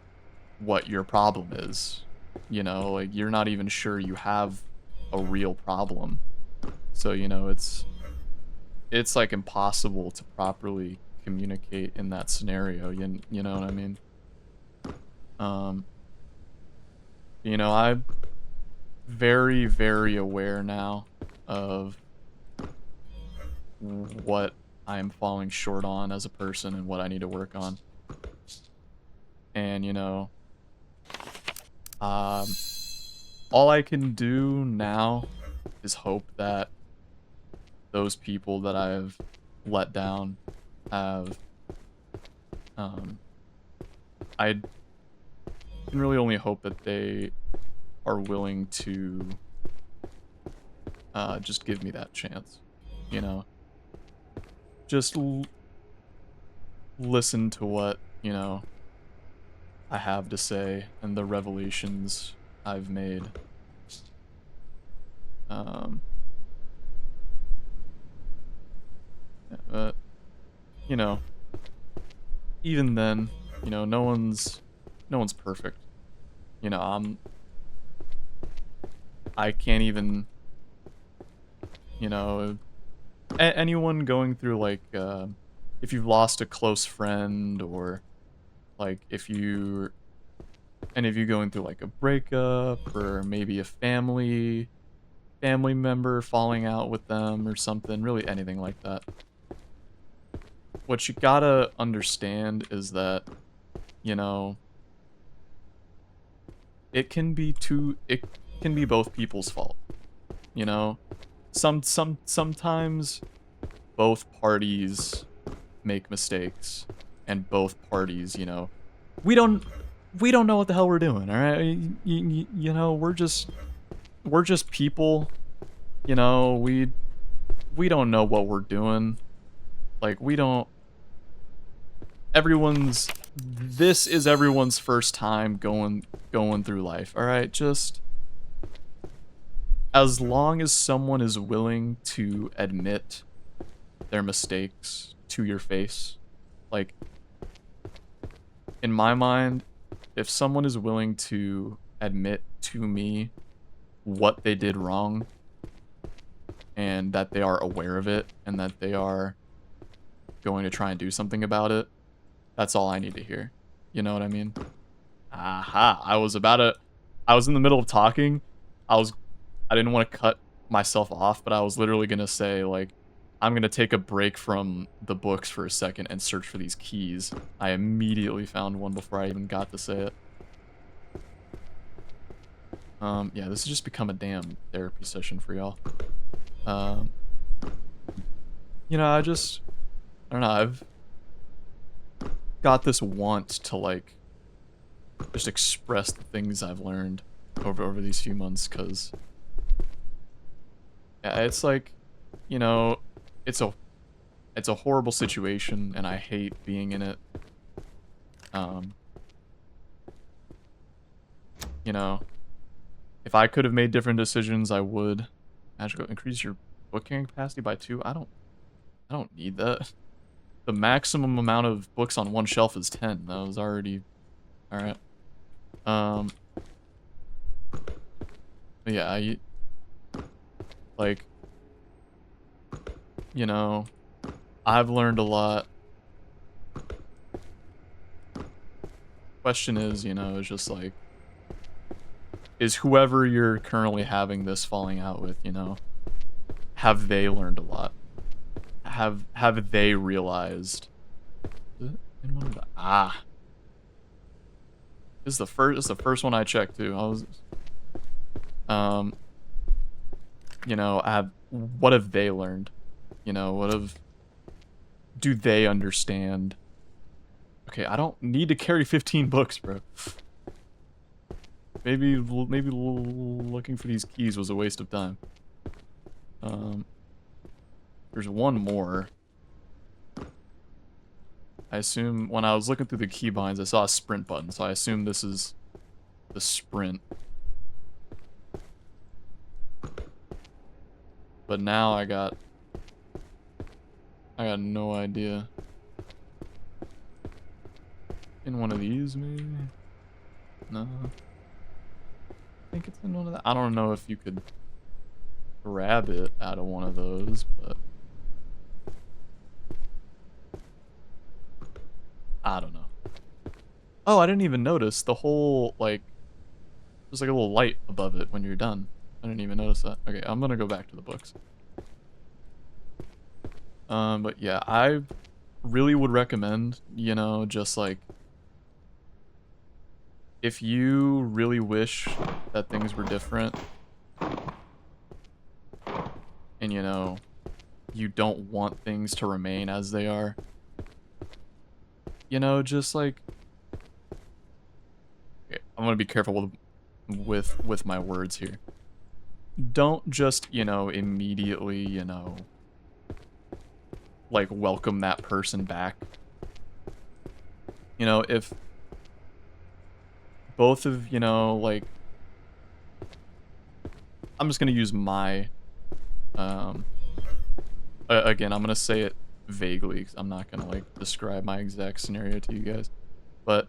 what your problem is. You know, like, you're not even sure you have a real problem. So, you know, it's like impossible to properly communicate in that scenario, you know what I mean? You know, I'm very, very aware now of what I am falling short on as a person and what I need to work on. And, you know, all I can do now is hope that those people that I've let down have, I can really only hope that they are willing to just give me that chance, you know? Just listen to what, you know, I have to say and the revelations I've made. But, you know, even then, you know, no one's perfect. You know, I can't even, you know, anyone going through, like, if you've lost a close friend, or, like, if you, any of you going through, like, a breakup, or maybe a family member falling out with them or something, really anything like that. What you gotta understand is that, you know, it can be both people's fault, you know? Sometimes both parties make mistakes, and both parties, you know, we don't know what the hell we're doing, all right? You know, we're just people, you know, we don't know what we're doing. Like, this is everyone's first time going through life, all right? Just as long as someone is willing to admit their mistakes to your face, like, in my mind, if someone is willing to admit to me what they did wrong, and that they are aware of it, and that they are going to try and do something about it, that's all I need to hear. You know what I mean? Aha, I was in the middle of talking. I didn't want to cut myself off, but I was literally going to say, like, I'm going to take a break from the books for a second and search for these keys. I immediately found one before I even got to say it. Yeah, this has just become a damn therapy session for y'all. You know, I don't know, I've got this want to, like, just express the things I've learned over these few months, because, yeah, it's like, you know, it's a horrible situation, and I hate being in it. You know, if I could have made different decisions, I would. Magical, increase your book carrying capacity by 2. I don't need that. The maximum amount of books on one shelf is 10. That was already alright. Yeah, like, you know, I've learned a lot. Question is, you know, is just like, is whoever you're currently having this falling out with, you know, have they learned a lot? Have they realized? Ah, this is the first one I checked too. I was, you know, what have they learned? You know, do they understand? Okay, I don't need to carry 15 books, bro. Maybe looking for these keys was a waste of time. There's one more. I assume when I was looking through the keybinds, I saw a sprint button, so I assume this is the sprint. But now I got no idea. In one of these, maybe? No. I think it's in one of the... I don't know if you could grab it out of one of those, but... I don't know. Oh, I didn't even notice the whole, like... There's like a little light above it when you're done. I didn't even notice that. Okay, I'm gonna go back to the books. But yeah, I really would recommend, you know, just like... If you really wish that things were different, and, you know, you don't want things to remain as they are, you know, just like... Okay, I'm gonna be careful with my words here. Don't just, you know, immediately, you know, like, welcome that person back. You know, if both of, you know, like, I'm just gonna use my, again, I'm gonna say it vaguely, because I'm not gonna, like, describe my exact scenario to you guys, but,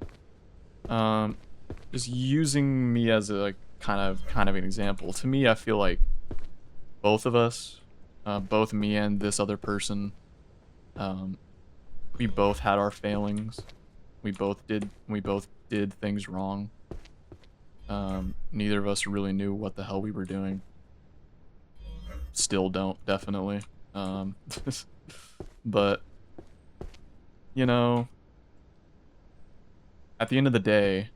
just using me as a, like, kind of an example. To me, I feel like both of us, both me and this other person, we both had our failings. We both did things wrong. Neither of us really knew what the hell we were doing. Still don't, definitely. But, you know, at the end of the day,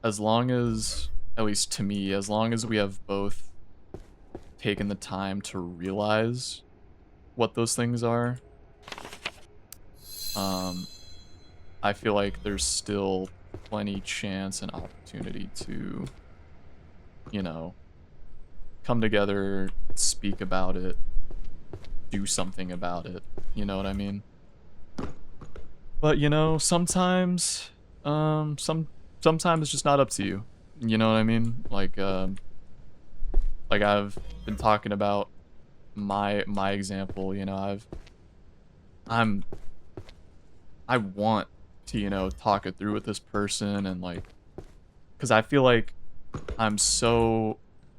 as long as, at least to me, as long as we have both taken the time to realize what those things are, I feel like there's still plenty chance and opportunity to, you know, come together, speak about it, do something about it, you know what I mean? But, you know, sometimes, sometimes it's just not up to you, you know what I mean? Like I've been talking about my example, you know, I want to, you know, talk it through with this person and like, because I feel like I'm so,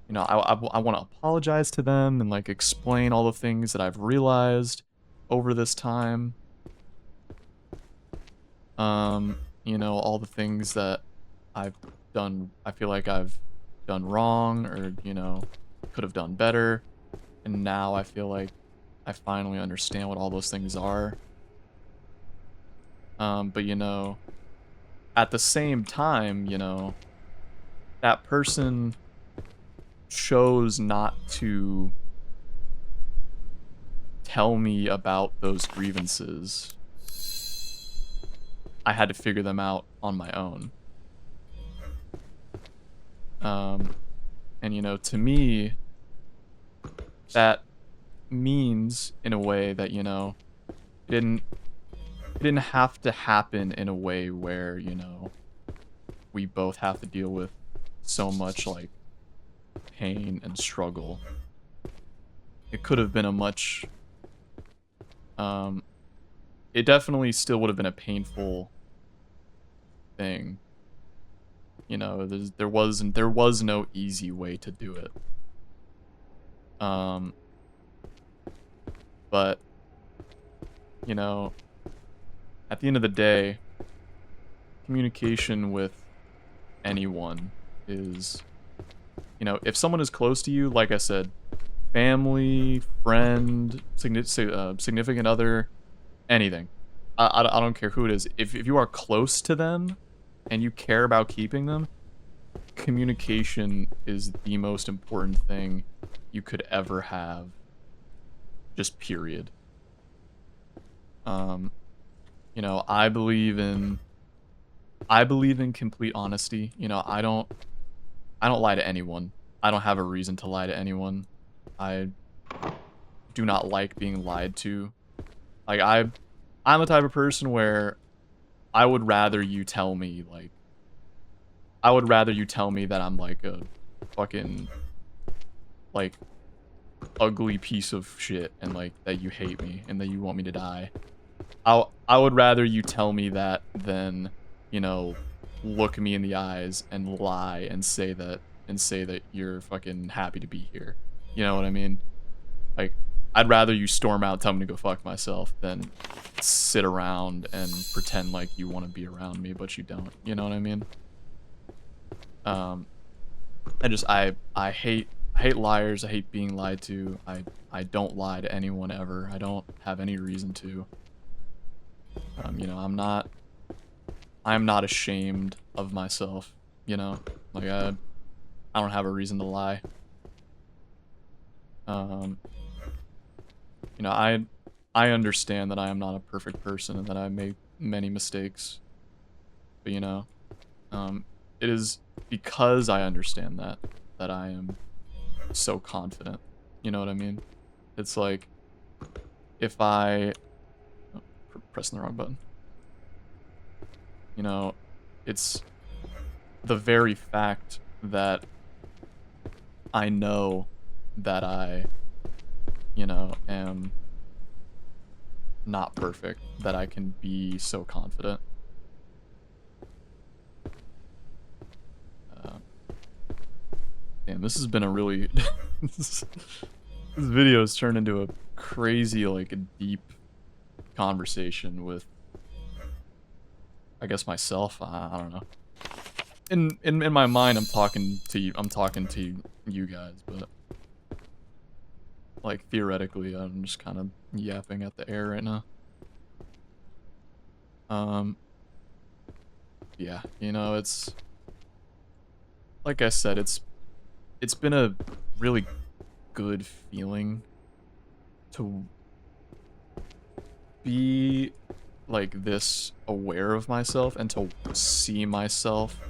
you know, I want to apologize to them and like explain all the things that I've realized over this time. You know, all the things that I've done, I feel like I've done wrong or, you know, could have done better. And now I feel like I finally understand what all those things are. But, you know, at the same time, you know, that person chose not to tell me about those grievances. I had to figure them out on my own. And, you know, to me, that means, in a way, that, you know, it didn't have to happen in a way where, you know, we both have to deal with so much, like, pain and struggle. It could have been a much, it definitely still would have been a painful thing. You know, there was no easy way to do it. But, you know, at the end of the day, communication with anyone is, you know, if someone is close to you, like I said, family, friend, significant other, anything. I don't care who it is. If you are close to them and you care about keeping them, communication is the most important thing you could ever have. Just period. You know, I believe in complete honesty. You know, I don't lie to anyone. I don't have a reason to lie to anyone. I do not like being lied to. Like, I'm the type of person where I would rather you tell me, like, I would rather you tell me that I'm, like, a fucking, like, ugly piece of shit and, like, that you hate me and that you want me to die. I would rather you tell me that than, you know, look me in the eyes and lie and say that you're fucking happy to be here. You know what I mean? Like, I'd rather you storm out, tell me to go fuck myself, than sit around and pretend like you want to be around me, but you don't. You know what I mean? I hate liars. I hate being lied to. I don't lie to anyone ever. I don't have any reason to. You know, I'm not ashamed of myself, you know? Like, I don't have a reason to lie. You know, I understand that I am not a perfect person and that I make many mistakes. But, you know, it is because I understand that I am so confident. You know what I mean? It's like, if I... Oh, pressing the wrong button. You know, it's the very fact that I know that I, you know, am not perfect, that I can be so confident. Damn, this has been a really... this video has turned into a crazy, like, a deep conversation with, I guess, myself. I don't know. In my mind, I'm talking to you guys, but like theoretically, I'm just kind of yapping at the air right now. Yeah, you know, it's like I said, it's been a really good feeling to be like this aware of myself and to see myself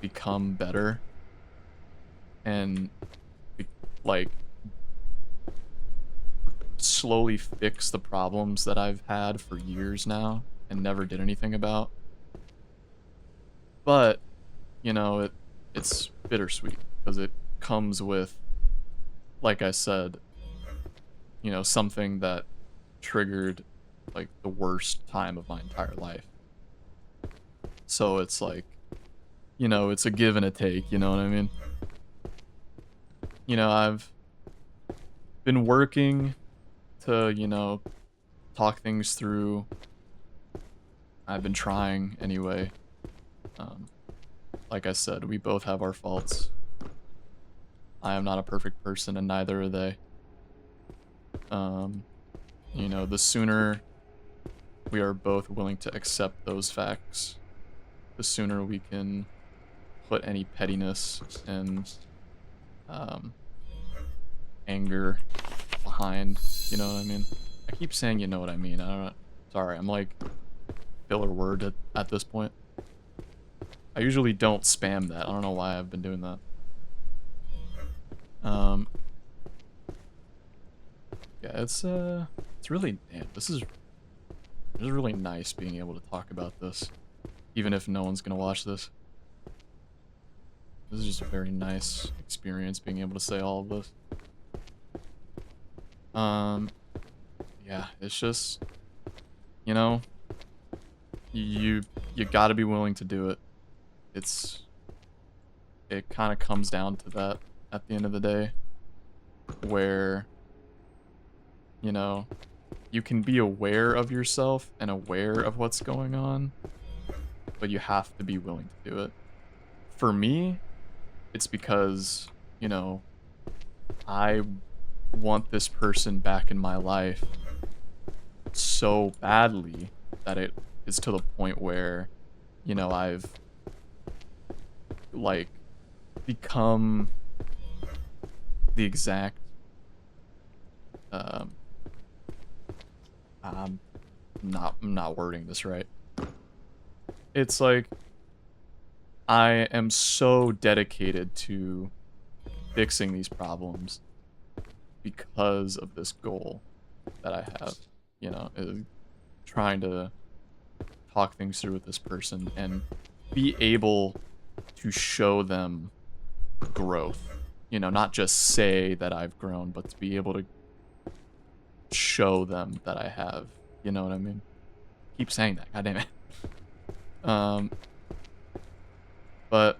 become better and like slowly fix the problems that I've had for years now and never did anything about. But, you know, it's bittersweet because it comes with, like I said, you know, something that triggered like the worst time of my entire life. So it's like, you know, it's a give and a take, you know what I mean? You know, I've been working to, you know, talk things through. I've been trying anyway. Like I said, we both have our faults. I am not a perfect person and neither are they. You know, the sooner we are both willing to accept those facts, the sooner we can put any pettiness and anger behind, you know what I mean? I keep saying you know what I mean. I don't know. Sorry, I'm like filler word at this point. I usually don't spam that. I don't know why I've been doing that. Yeah, it's really, damn, this is really nice being able to talk about this, even if no one's gonna watch this. This is just a very nice experience being able to say all of this. Yeah, it's just, you know, you gotta be willing to do it. It kind of comes down to that at the end of the day, where, you know, you can be aware of yourself and aware of what's going on, but you have to be willing to do it. For me, it's because, you know, I want this person back in my life so badly that it is to the point where, you know, I've like become the exact I'm not wording this right. It's like I am so dedicated to fixing these problems because of this goal that I have, you know, trying to talk things through with this person and be able to show them growth. You know, not just say that I've grown, but to be able to show them that I have. You know what I mean? Keep saying that, god damn it. But,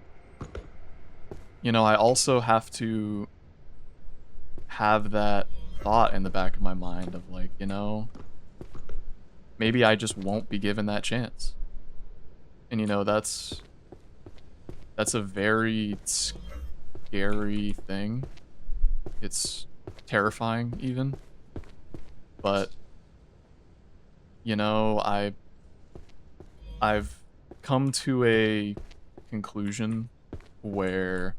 you know, I also have to have that thought in the back of my mind of like, you know, maybe I just won't be given that chance. And, you know, that's a very scary thing. It's terrifying even. But, you know, I've come to a conclusion where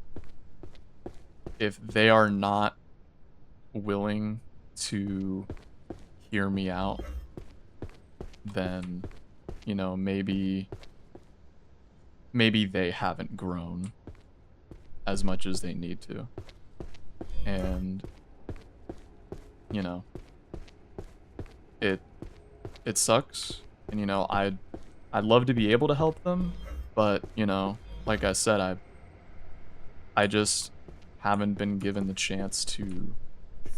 if they are not willing to hear me out, then, you know, maybe they haven't grown as much as they need to. And, you know, it sucks. And, you know, I'd love to be able to help them, but, you know, like I said, I just haven't been given the chance to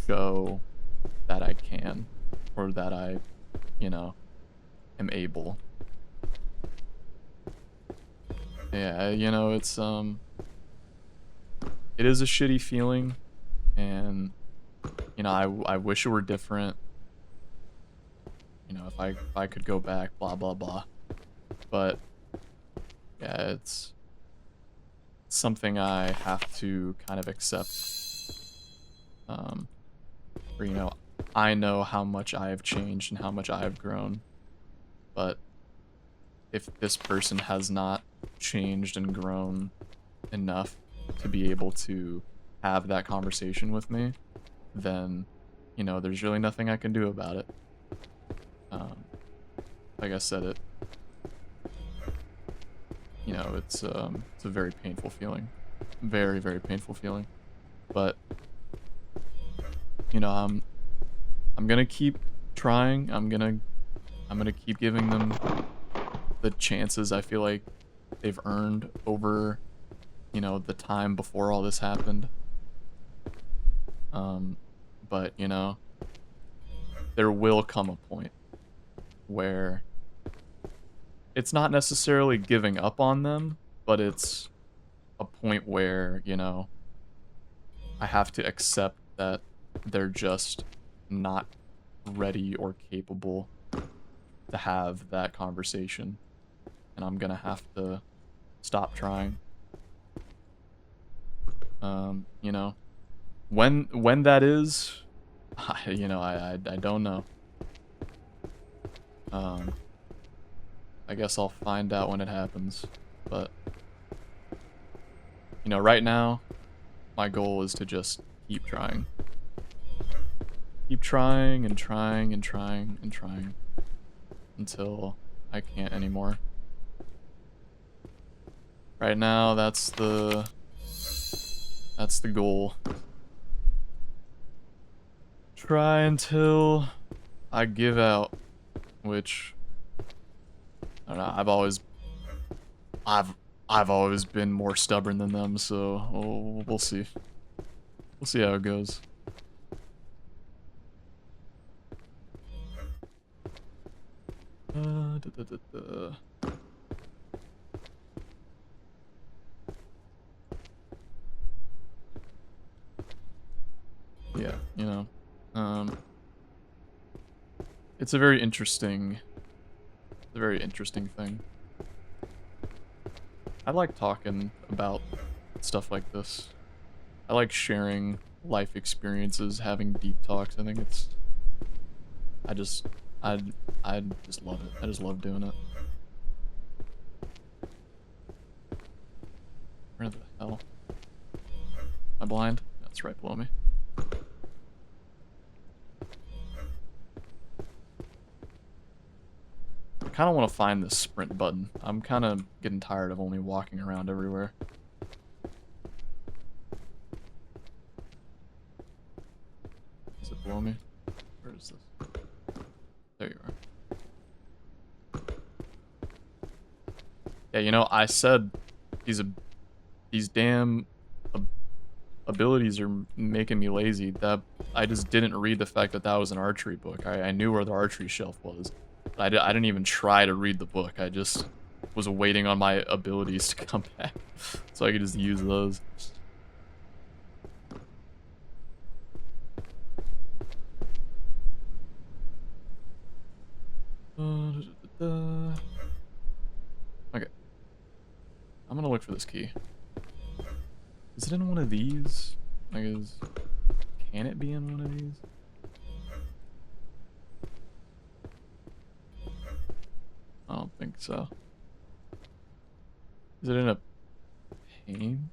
show that I can, or that I, you know, am able. Yeah, you know, it's it is a shitty feeling, and you know, I wish it were different. You know, if I could go back, blah blah blah. But yeah, it's something I have to kind of accept. Where, you know, I know how much I have changed and how much I have grown, but if this person has not changed and grown enough to be able to have that conversation with me, then, you know, there's really nothing I can do about it. Like I said, you know, it's a very painful feeling. Very, very painful feeling. But, you know, I'm gonna keep trying. I'm gonna keep giving them the chances I feel like they've earned over, you know, the time before all this happened. But, you know, there will come a point where it's not necessarily giving up on them, but it's a point where, you know, I have to accept that they're just not ready or capable to have that conversation. And I'm gonna have to stop trying. You know, when that is, you know, I don't know. I guess I'll find out when it happens, but you know, right now, my goal is to just keep trying. Keep trying and trying and trying and trying until I can't anymore. Right now, that's the goal. Try until I give out, which I don't know, I've always been more stubborn than them, so we'll see. We'll see how it goes. Yeah, you know, it's a very interesting thing. I like talking about stuff like this. I like sharing life experiences, having deep talks. I think it's, I just love it. I just love doing it. Where the hell? Am I blind? That's right below me. I kind of want to find this sprint button. I'm kind of getting tired of only walking around everywhere. Is it below me? Where is this? There you are. Yeah, you know, I said these damn abilities are making me lazy. That I just didn't read the fact that that was an archery book. I knew where the archery shelf was. I didn't even try to read the book. I just was waiting on my abilities to come back so I could just use those. Okay. I'm gonna look for this key. Is it in one of these? Like, can it be in one of these? I don't think so. Is it in a painting?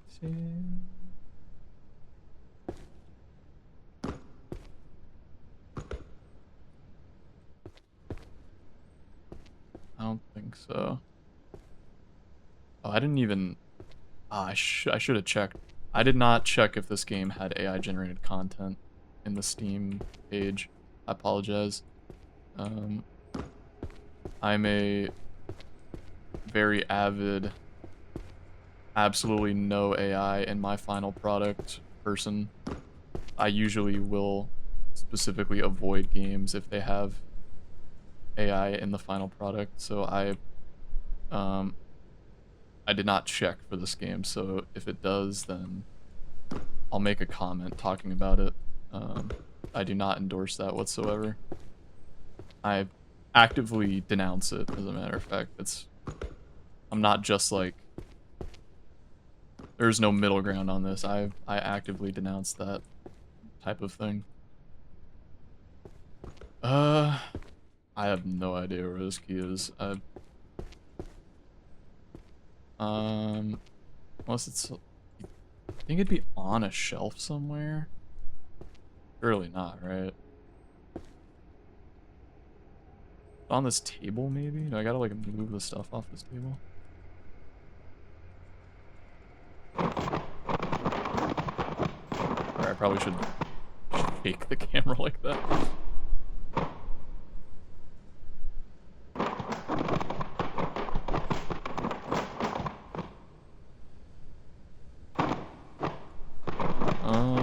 I don't think so. Oh, I didn't even... I should have checked. I did not check if this game had AI generated content in the Steam page. I apologize. I'm a very avid, absolutely no AI in my final product person. I usually will specifically avoid games if they have AI in the final product, so I did not check for this game, so if it does, then I'll make a comment talking about it. I do not endorse that whatsoever. I actively denounce it, as a matter of fact. I'm not just like, there's no middle ground on this. I actively denounce that type of thing. I have no idea where this key is. Unless it's, I think it'd be on a shelf somewhere. Surely not, right? On this table, maybe? No, I gotta like move the stuff off this table. Alright, I probably should shake the camera like that.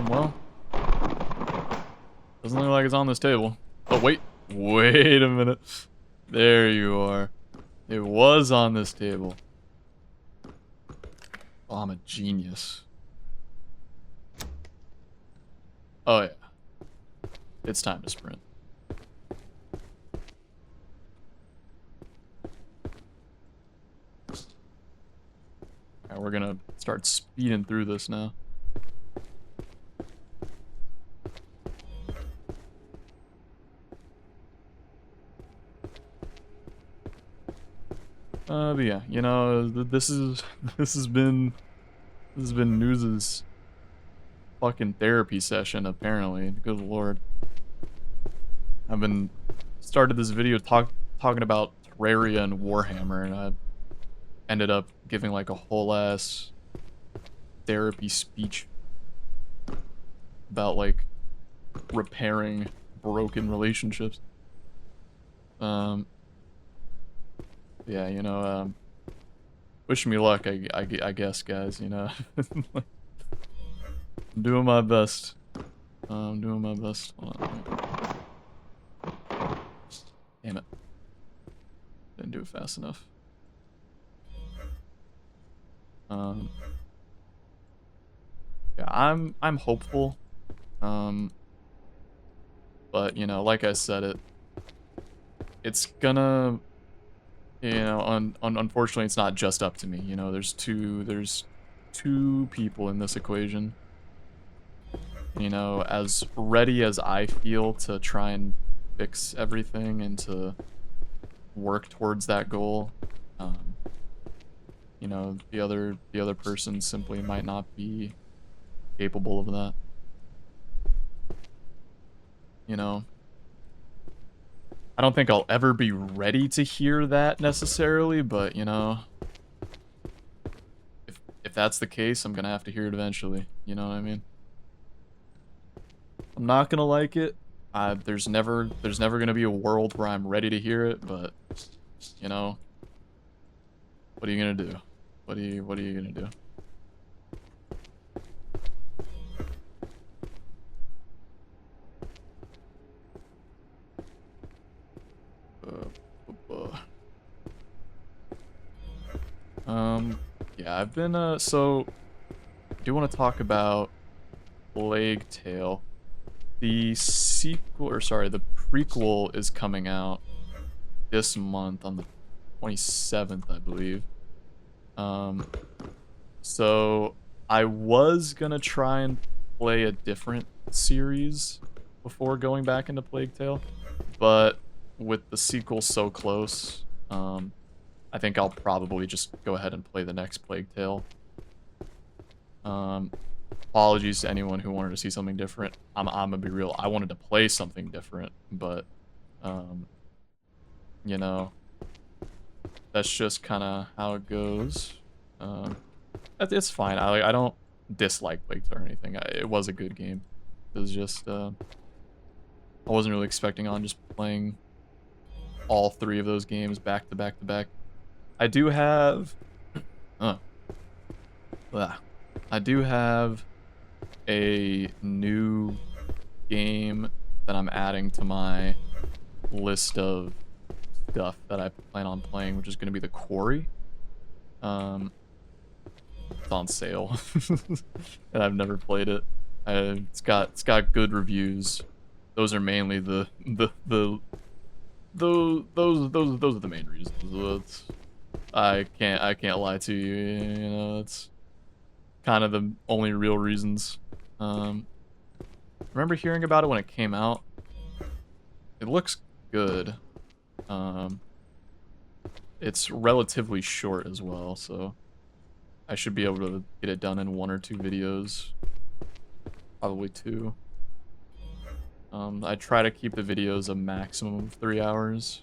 Well, doesn't look like it's on this table. Oh, wait a minute. There you are. It was on this table. Oh, I'm a genius. Oh yeah. It's time to sprint. Alright, we're gonna start speeding through this now. But yeah, you know, this has been News's fucking therapy session, apparently. Good lord. I've been started this video talking about Terraria and Warhammer, and I ended up giving like a whole ass therapy speech about like repairing broken relationships. Yeah, you know, wish me luck, I guess, guys, you know. I'm doing my best. I'm doing my best. Hold on. Damn it. Didn't do it fast enough. Yeah, I'm hopeful. But, you know, like I said, it's gonna, you know, unfortunately, it's not just up to me. You know, there's two people in this equation. You know, as ready as I feel to try and fix everything and to work towards that goal, you know, the other person simply might not be capable of that. You know, I don't think I'll ever be ready to hear that necessarily, but, you know, if that's the case, I'm gonna have to hear it eventually. You know what I mean? I'm not gonna like it. There's never gonna be a world where I'm ready to hear it, but, you know, what are you gonna do? What are you gonna do? Yeah, I've been, so, I do want to talk about Plague Tale. The sequel, or sorry, the prequel is coming out this month on the 27th, I believe. So, I was gonna try and play a different series before going back into Plague Tale, but with the sequel so close, I think I'll probably just go ahead and play the next Plague Tale. Apologies to anyone who wanted to see something different. I'm gonna be real. I wanted to play something different, but, you know, that's just kind of how it goes. It's fine. I don't dislike Plague Tale or anything. It was a good game. It was just, I wasn't really expecting on just playing all three of those games back to back to back. I do have, I do have a new game that I'm adding to my list of stuff that I plan on playing, which is going to be The Quarry. It's on sale, and I've never played it. It's got good reviews. Those are mainly those are the main reasons. I can't lie to you. You know, it's kind of the only real reasons. Remember hearing about it when it came out. It looks good. It's relatively short as well, so I should be able to get it done in 1 or 2 videos. Probably 2. I try to keep the videos a maximum of 3 hours.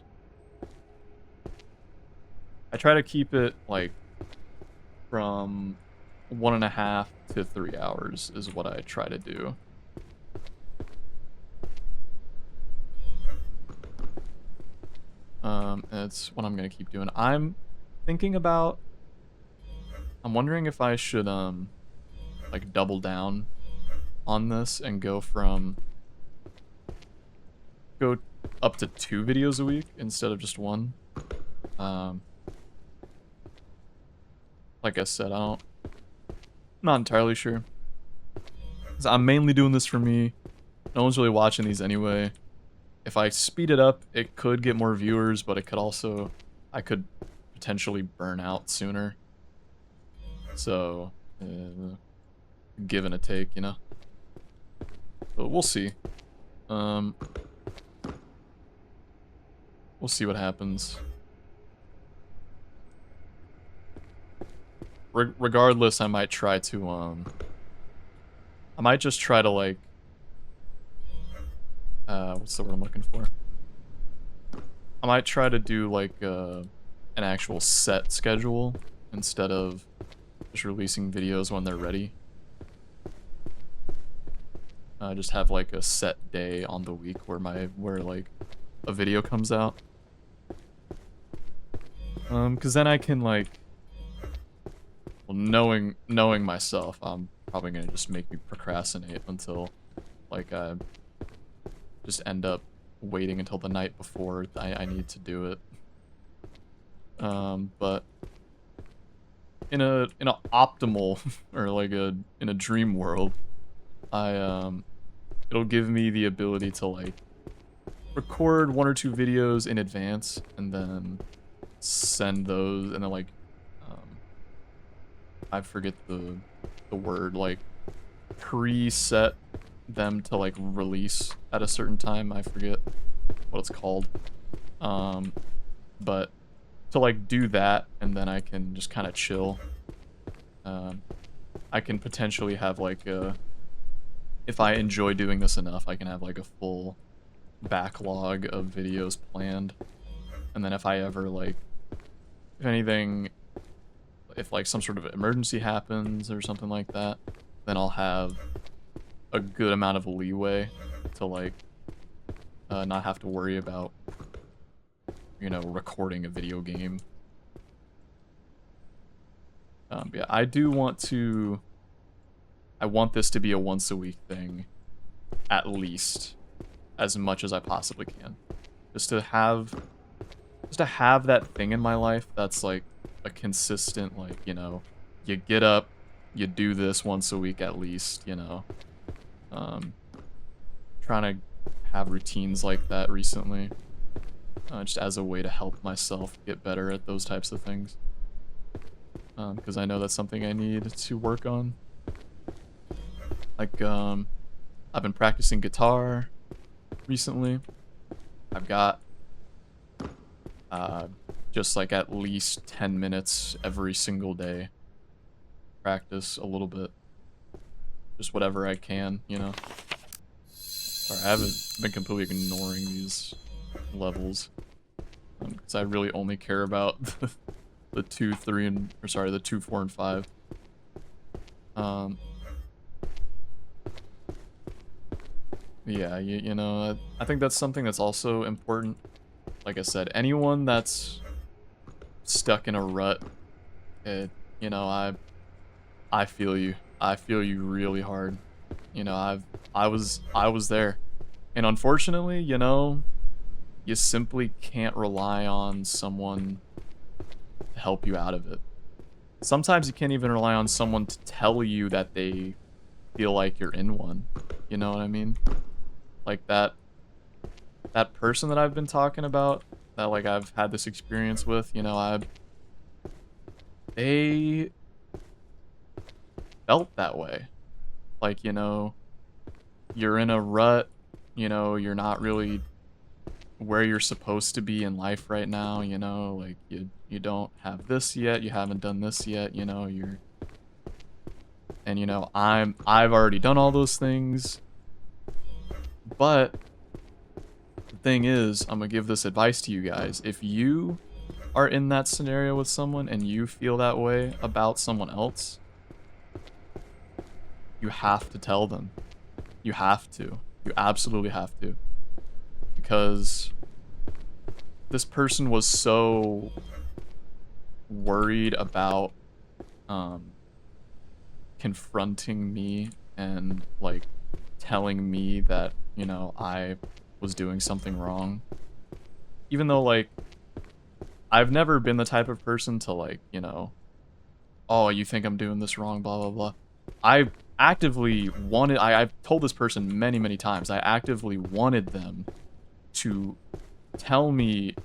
I try to keep it, like, from 1.5 to 3 hours is what I try to do. It's what I'm gonna keep doing. I'm wondering if I should, like, double down on this and go up to 2 videos a week instead of just 1. Like I said, I'm not entirely sure. 'Cause I'm mainly doing this for me. No one's really watching these anyway. If I speed it up, it could get more viewers, but it could also, I could potentially burn out sooner. So, give and a take, you know? But we'll see. We'll see what happens. Regardless, I might try to, I might just try to, like, what's the word I'm looking for? I might try to do, like, an actual set schedule instead of just releasing videos when they're ready. Just have, like, a set day on the week where, like, a video comes out. 'Cause then I can, like, well, knowing myself, I'm probably gonna just make me procrastinate until, like, I just end up waiting until the night before I need to do it. But in a optimal or like in a dream world, it'll give me the ability to, like, record 1 or 2 videos in advance and then send those, and then, like, I forget the word, like, preset them to, like, release at a certain time. I forget what it's called. But to, like, do that, and then I can just kind of chill. I can potentially have, like, if I enjoy doing this enough, I can have, like, a full backlog of videos planned. And then if I ever, like, if, like, some sort of emergency happens or something like that, then I'll have a good amount of leeway to, like, not have to worry about, you know, recording a video game. Yeah, I want this to be a once a week thing, at least, as much as I possibly can. Just to have that thing in my life that's, like, a consistent, like, you know, you get up, you do this once a week at least, you know. Trying to have routines like that recently, just as a way to help myself get better at those types of things. Because I know that's something I need to work on. Like, I've been practicing guitar recently. I've got just, like, at least 10 minutes every single day. Practice a little bit. Just whatever I can, you know. Sorry, I haven't been completely ignoring these levels. Because I really only care about the 2, 3, and... or sorry, the 2, 4, and 5. Yeah, you know, I think that's something that's also important. Like I said, anyone that's stuck in a rut, you know, I feel you. I feel you really hard. You know, I was there. And unfortunately, you know, you simply can't rely on someone to help you out of it. Sometimes you can't even rely on someone to tell you that they feel like you're in one. You know what I mean? Like that person that I've been talking about, that like I've had this experience with, you know, they felt that way. Like, you know, you're in a rut, you know, you're not really where you're supposed to be in life right now, you know, like you don't have this yet, you haven't done this yet, you know, and you know, I've already done all those things. But the thing is, I'm gonna give this advice to you guys. If you are in that scenario with someone and you feel that way about someone else, you have to tell them. You have to. You absolutely have to. Because this person was so worried about confronting me and like telling me that, you know, I was doing something wrong. Even though like I've never been the type of person to like, you know, oh, you think I'm doing this wrong, blah blah blah. I actively wanted, I've told this person many, many times, I actively wanted them to tell me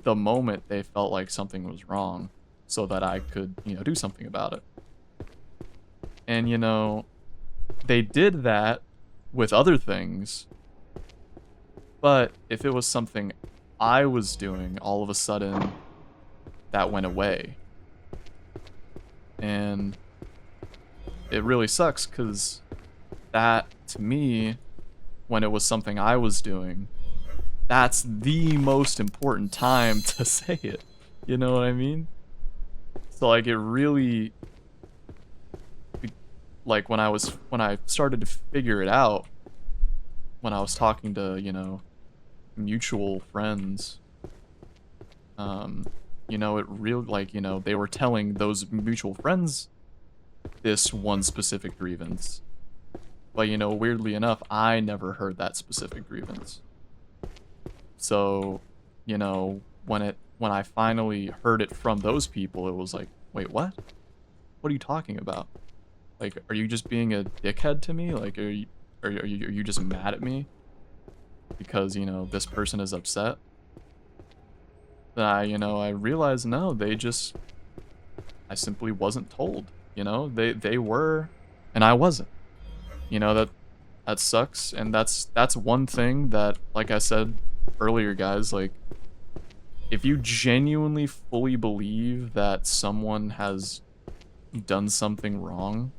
the moment they felt like something was wrong so that I could, you know, do something about it. And, you know, they did that with other things, but if it was something I was doing, all of a sudden, that went away. And it really sucks, because that, to me, when it was something I was doing, that's the most important time to say it. You know what I mean? So, like, it really... Like, when I started to figure it out, when I was talking to, you know, mutual friends, you know, it really, like, you know, they were telling those mutual friends this one specific grievance. But, you know, weirdly enough, I never heard that specific grievance. So, you know, when I finally heard it from those people, it was like, wait, what? What are you talking about? Like, are you just being a dickhead to me? Like, are you just mad at me because, you know, this person is upset? Then you know, I realized, no, I simply wasn't told, you know? They were, and I wasn't. You know, that sucks, and that's one thing that, like I said earlier, guys, like, if you genuinely fully believe that someone has done something wrong,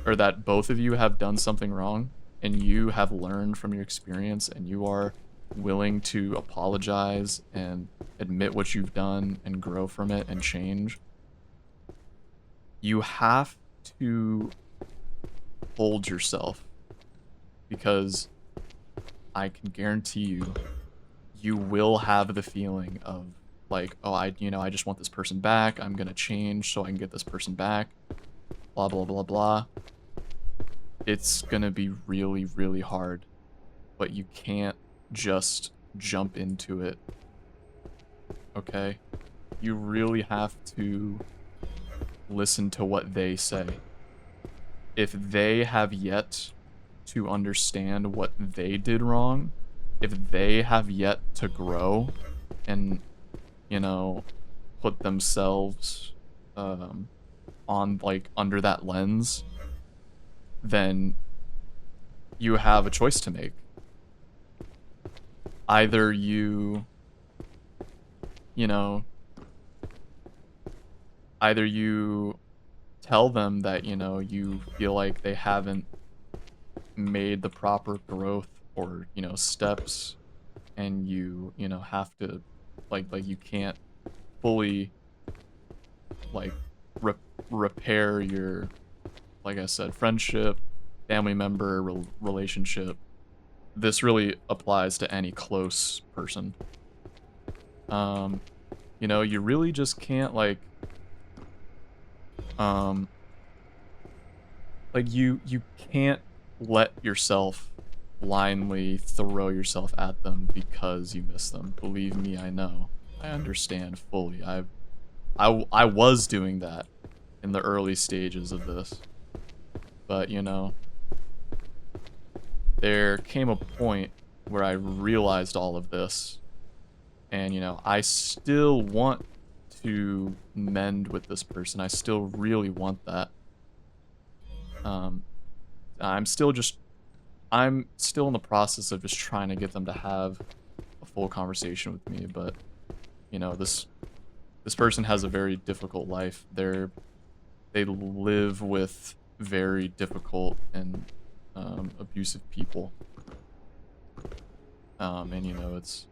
or that both of you have done something wrong, and you have learned from your experience, and you are willing to apologize and admit what you've done and grow from it and change, you have to hold yourself, because I can guarantee you, you will have the feeling of like, oh, I just want this person back, I'm gonna change so I can get this person back, blah blah blah blah. It's gonna be really, really hard, but you can't just jump into it, okay? You really have to listen to what they say. If they have yet to understand what they did wrong, if they have yet to grow and, you know, put themselves on, like, under that lens, then you have a choice to make. Either you know, either you tell them that, you know, you feel like they haven't made the proper growth or, you know, steps, and you know, have to, like you can't fully, like, repair your, like I said, friendship, family member, relationship. This really applies to any close person. You know, you really just can't, like, you can't let yourself blindly throw yourself at them because you miss them. Believe me, I know. I understand fully. I was doing that in the early stages of this. But, you know, there came a point where I realized all of this. And, you know, I still want to mend with this person. I still really want that. I'm still in the process of just trying to get them to have a full conversation with me, but, you know, this person has a very difficult life. They live with very difficult and abusive people. And, you know, it's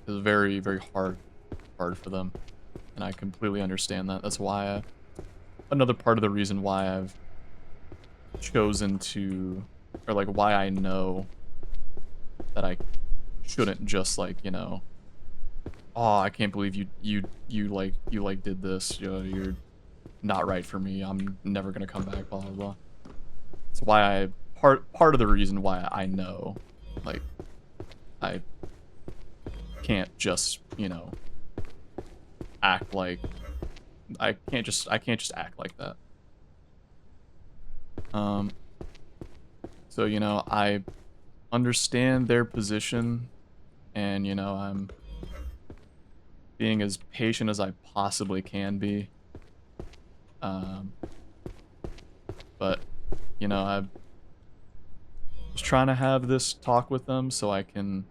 very, very hard for them. And I completely understand that. That's why another part of the reason why I've chosen to, or like why I know that I shouldn't just like, you know, oh, I can't believe you did this. You know, you're not right for me. I'm never gonna come back. Blah blah blah. It's why part of the reason why I know, like, I can't just, you know, act like I can't just act like that. So, you know, I understand their position, and, you know, I'm being as patient as I possibly can be. But, you know, I was trying to have this talk with them so I can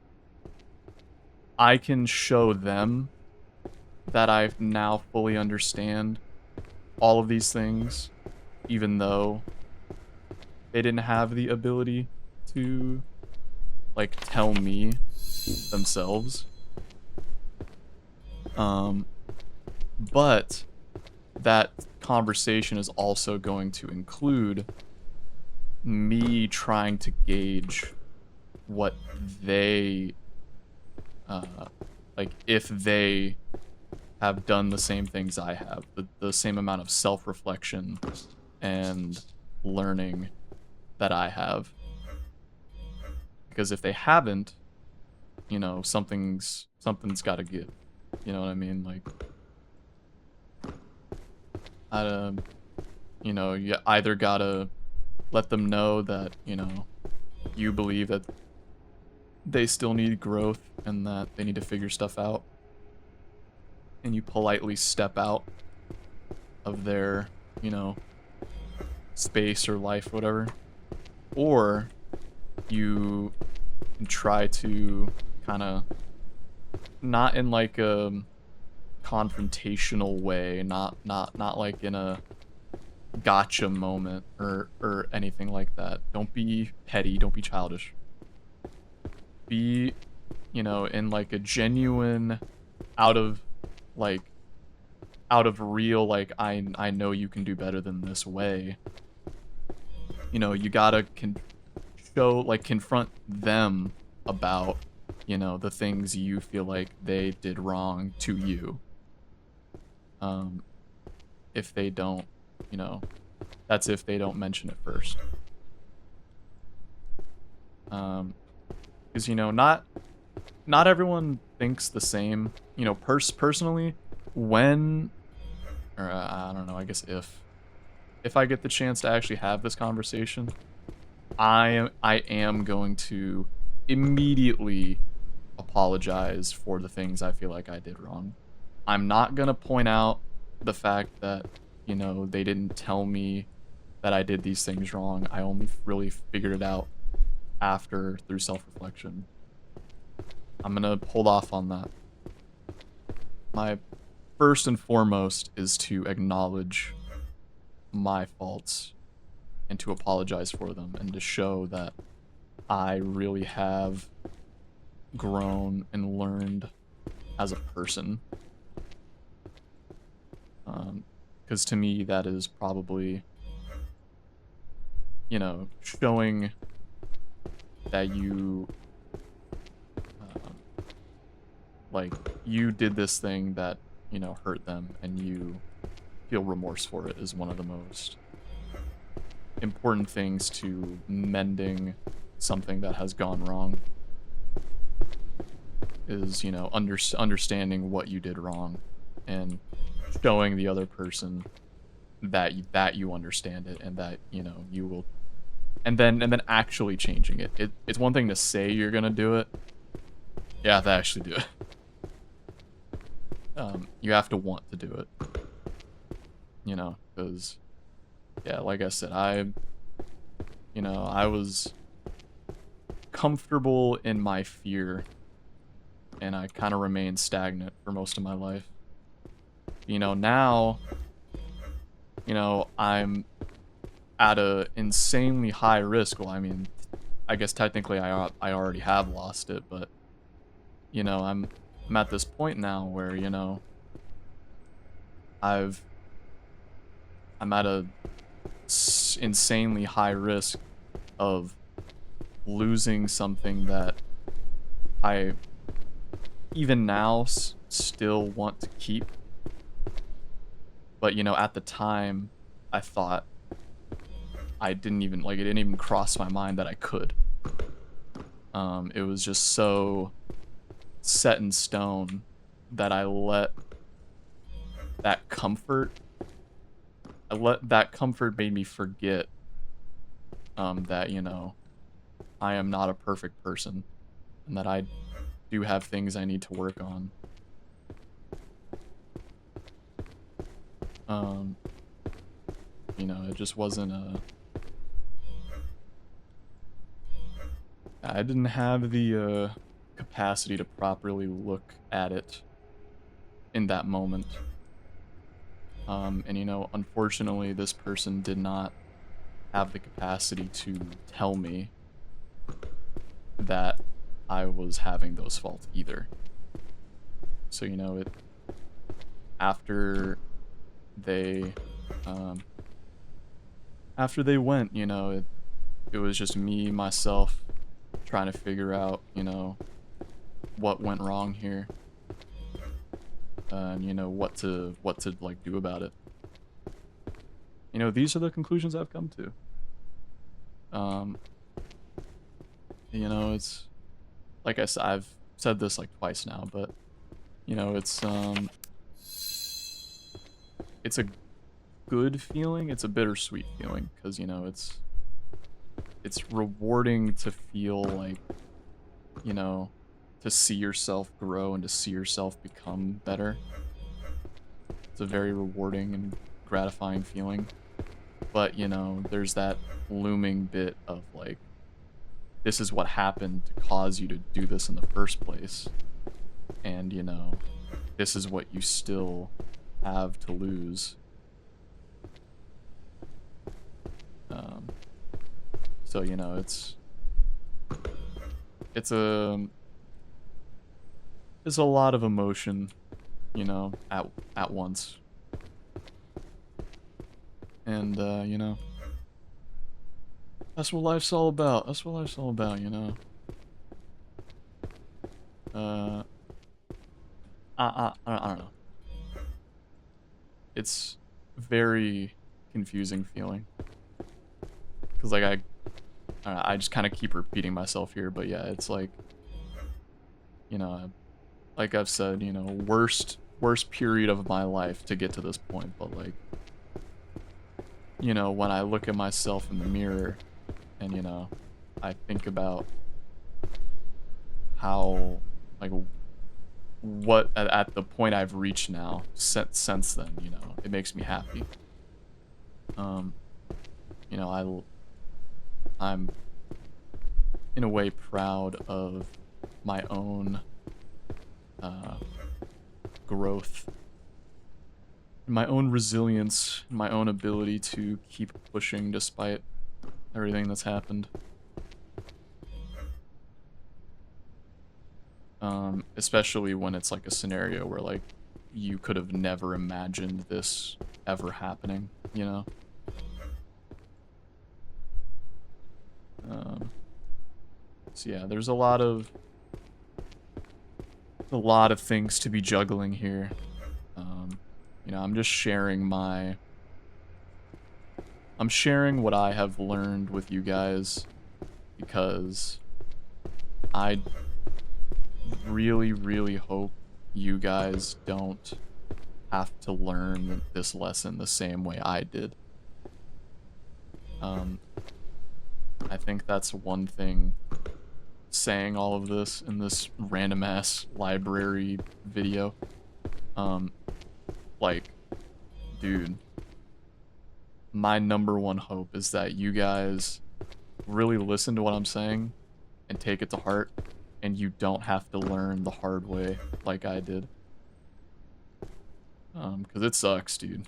show them that I now fully understand all of these things, even though they didn't have the ability to, like, tell me themselves. But that conversation is also going to include me trying to gauge what they, like, if they have done the same things I have, the same amount of self-reflection and learning that I have. Because if they haven't, you know, something's got to give. You know what I mean? Like, you know, you either gotta let them know that, you know, you believe that they still need growth and that they need to figure stuff out, and you politely step out of their, you know, space or life or whatever, or you try to kind of, not in like a confrontational way, not like in a gotcha moment or anything like that. Don't be petty, don't be childish. Be, you know, in like a genuine, out of real, like, I know you can do better than this way. You know, you gotta confront them about, you know, the things you feel like they did wrong to you. If they don't, you know, that's if they don't mention it first. Because, you know, not everyone thinks the same. You know, personally, when, or I don't know, I guess if I get the chance to actually have this conversation, I am going to immediately apologize for the things I feel like I did wrong. I'm not gonna point out the fact that, you know, they didn't tell me that I did these things wrong. I only really figured it out after, through self-reflection. I'm gonna hold off on that. My first and foremost is to acknowledge my faults and to apologize for them and to show that I really have grown and learned as a person. Because to me, that is probably, you know, showing that you, like, you did this thing that, you know, hurt them, and you feel remorse for it is one of the most important things to mending something that has gone wrong. Is, you know, understanding what you did wrong and showing the other person that you understand it, and that, you know, you will, and then actually changing it. It's one thing to say you're gonna do it. You have to actually do it. You have to want to do it. You know, because, yeah, like I said, you know, I was comfortable in my fear, and I kind of remained stagnant for most of my life. You know, now, you know, I'm at a insanely high risk. Well, I mean, I guess technically I already have lost it, but, you know, I'm at this point now where, you know, I'm at a insanely high risk of losing something that I even now still want to keep. But, you know, at the time, I thought it didn't even cross my mind that I could. It was just so set in stone that I let that comfort made me forget that, you know, I am not a perfect person, and that I do have things I need to work on. You know, it just wasn't I didn't have the capacity to properly look at it in that moment. And, you know, unfortunately, this person did not have the capacity to tell me that I was having those faults either. So, you know, after they went, you know, it was just me, myself, trying to figure out, you know, what went wrong here. And, you know, what to like do about it. You know, these are the conclusions I've come to. You know, it's like I said, I've said this like twice now, but, you know, it's a good feeling. It's a bittersweet feeling, because, you know, it's rewarding to feel like, you know, to see yourself grow and to see yourself become better. It's a very rewarding and gratifying feeling. But, you know, there's that looming bit of, like, this is what happened to cause you to do this in the first place. And, you know, this is what you still have to lose. So, you know, it's a lot of emotion, you know, at once. And, you know, that's what life's all about. That's what life's all about, you know. I don't know. It's very confusing feeling. Because, like, I don't know, I just kind of keep repeating myself here, but yeah, it's like, you know, like I've said, you know, worst period of my life to get to this point, but, like, you know, when I look at myself in the mirror and, you know, I think about how, like, what at the point I've reached now since then, you know, it makes me happy. You know, I'm in a way proud of my own growth, my own resilience, my own ability to keep pushing despite everything that's happened. Especially when it's like a scenario where, like, you could have never imagined this ever happening, you know? So yeah, there's a lot of things to be juggling here. You know, I'm just sharing I'm sharing what I have learned with you guys, because I really, really hope you guys don't have to learn this lesson the same way I did. I think that's one thing saying all of this in this random ass library video. Like, dude, my #1 hope is that you guys really listen to what I'm saying and take it to heart, and you don't have to learn the hard way like I did. Because it sucks, dude.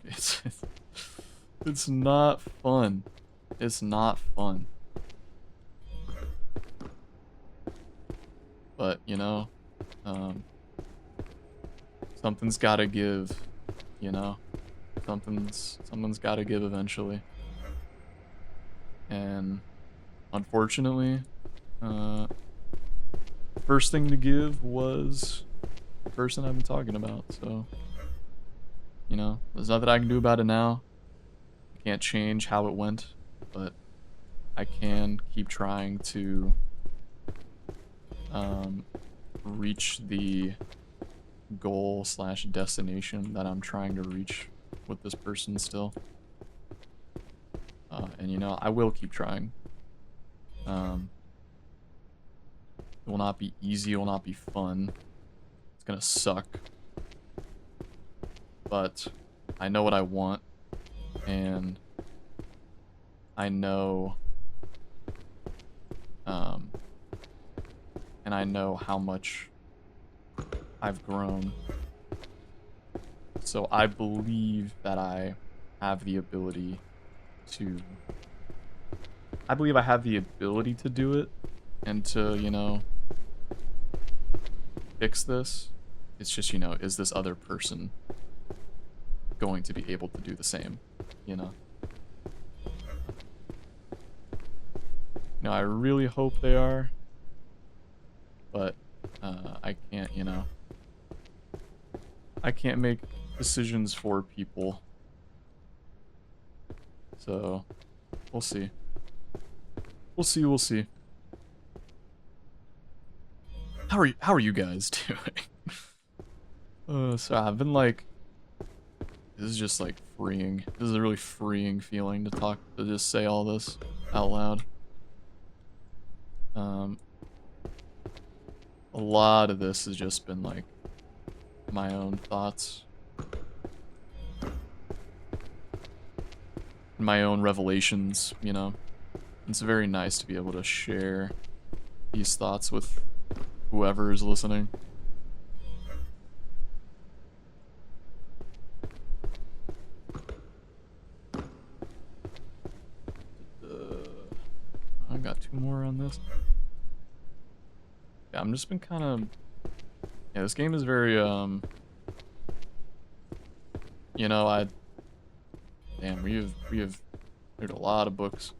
It's not fun. It's not fun. But, you know, something's gotta give, you know? Something's gotta give eventually. And, unfortunately, the first thing to give was the person I've been talking about, so, you know, there's nothing I can do about it now. I can't change how it went, but I can keep trying to reach the goal / destination that I'm trying to reach with this person still. And you know, I will keep trying. It will not be easy, it will not be fun. It's gonna suck. But I know what I want, and I know and I know how much I've grown. So I believe that I have the ability to... I believe I have the ability to do it and to, you know, fix this. It's just, you know, is this other person going to be able to do the same, you know? No, I really hope they are, but I can't, you know, I can't make decisions for people. So, we'll see. We'll see. How are you guys doing? So I've been like, this is just like freeing. This is a really freeing feeling to just say all this out loud. A lot of this has just been like my own thoughts. My own revelations, you know. It's very nice to be able to share these thoughts with whoever is listening. I got 2 more on this. Yeah, I'm just been kind of... Yeah, this game is very, you know, Damn, we have read a lot of books.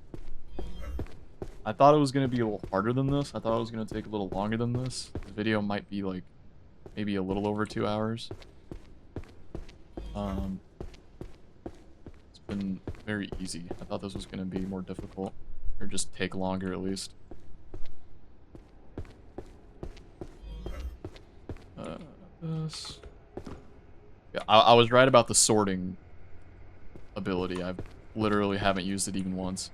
I thought it was going to be a little harder than this. I thought it was going to take a little longer than this. The video might be like, maybe a little over 2 hours. It's been very easy. I thought this was going to be more difficult. Or just take longer at least. This. Yeah, I was right about the sorting ability. I literally haven't used it even once.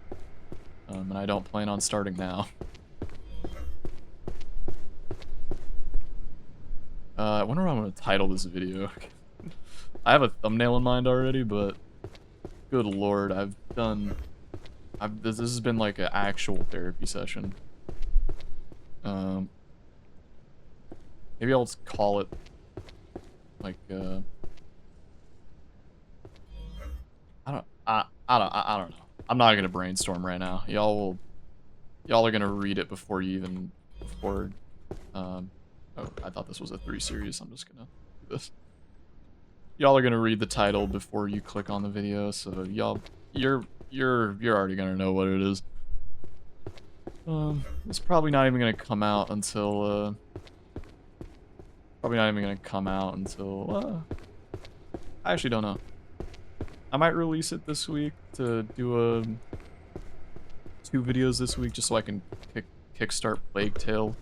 And I don't plan on starting now. I wonder what I'm going to title this video. I have a thumbnail in mind already, but good lord, this has been like an actual therapy session. Maybe I'll just call it like I don't know. I'm not gonna brainstorm right now. Y'all are gonna read it before oh, I thought this was a 3 series. I'm just gonna do this. Y'all are gonna read the title before you click on the video, so you're already gonna know what it is. It's probably not even gonna come out until I actually don't know. I might release it this week to do 2 videos this week just so I can kickstart Plague Tale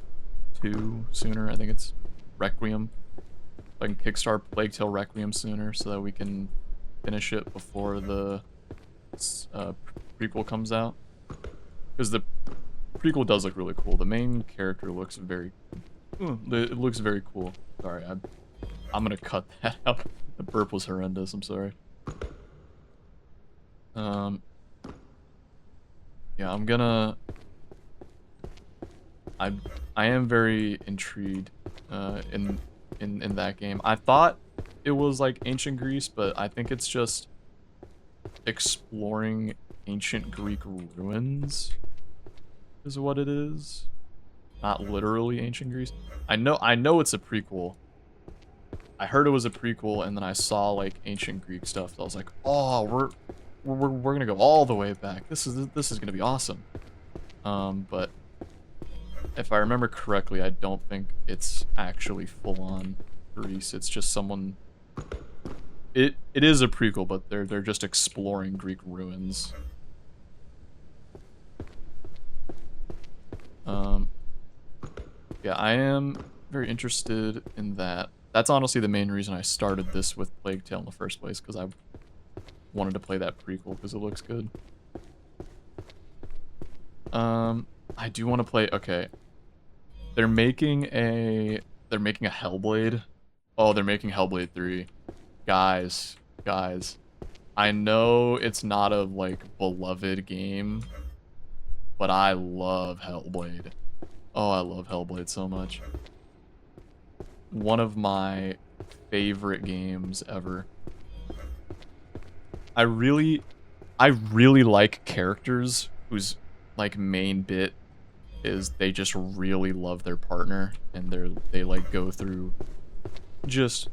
2 sooner. I think it's Requiem. I can kickstart Plague Tale Requiem sooner so that we can finish it before the prequel comes out. Because the prequel does look really cool. The main character looks very... it looks very cool. Sorry, I'm gonna cut that out. The burp was horrendous, I'm sorry. Yeah, I'm gonna... I am very intrigued in that game. I thought it was like ancient Greece, but I think it's just exploring ancient Greek ruins is what it is. Not literally ancient Greece. I know it's a prequel. I heard it was a prequel, and then I saw like ancient Greek stuff. So I was like, oh, we're gonna go all the way back. This is gonna be awesome. But if I remember correctly, I don't think it's actually full on Greece. It's just someone. It is a prequel, but they're just exploring Greek ruins. Yeah, I am very interested in that. That's honestly the main reason I started this with Plague Tale in the first place, because I wanted to play that prequel because it looks good. I do want to play. Okay, they're making a Hellblade. Oh, they're making Hellblade 3. Guys, I know it's not a like beloved game, but I love Hellblade. Oh, I love Hellblade so much. One of my favorite games ever. I really like characters whose like main bit is they just really love their partner, and they like go through just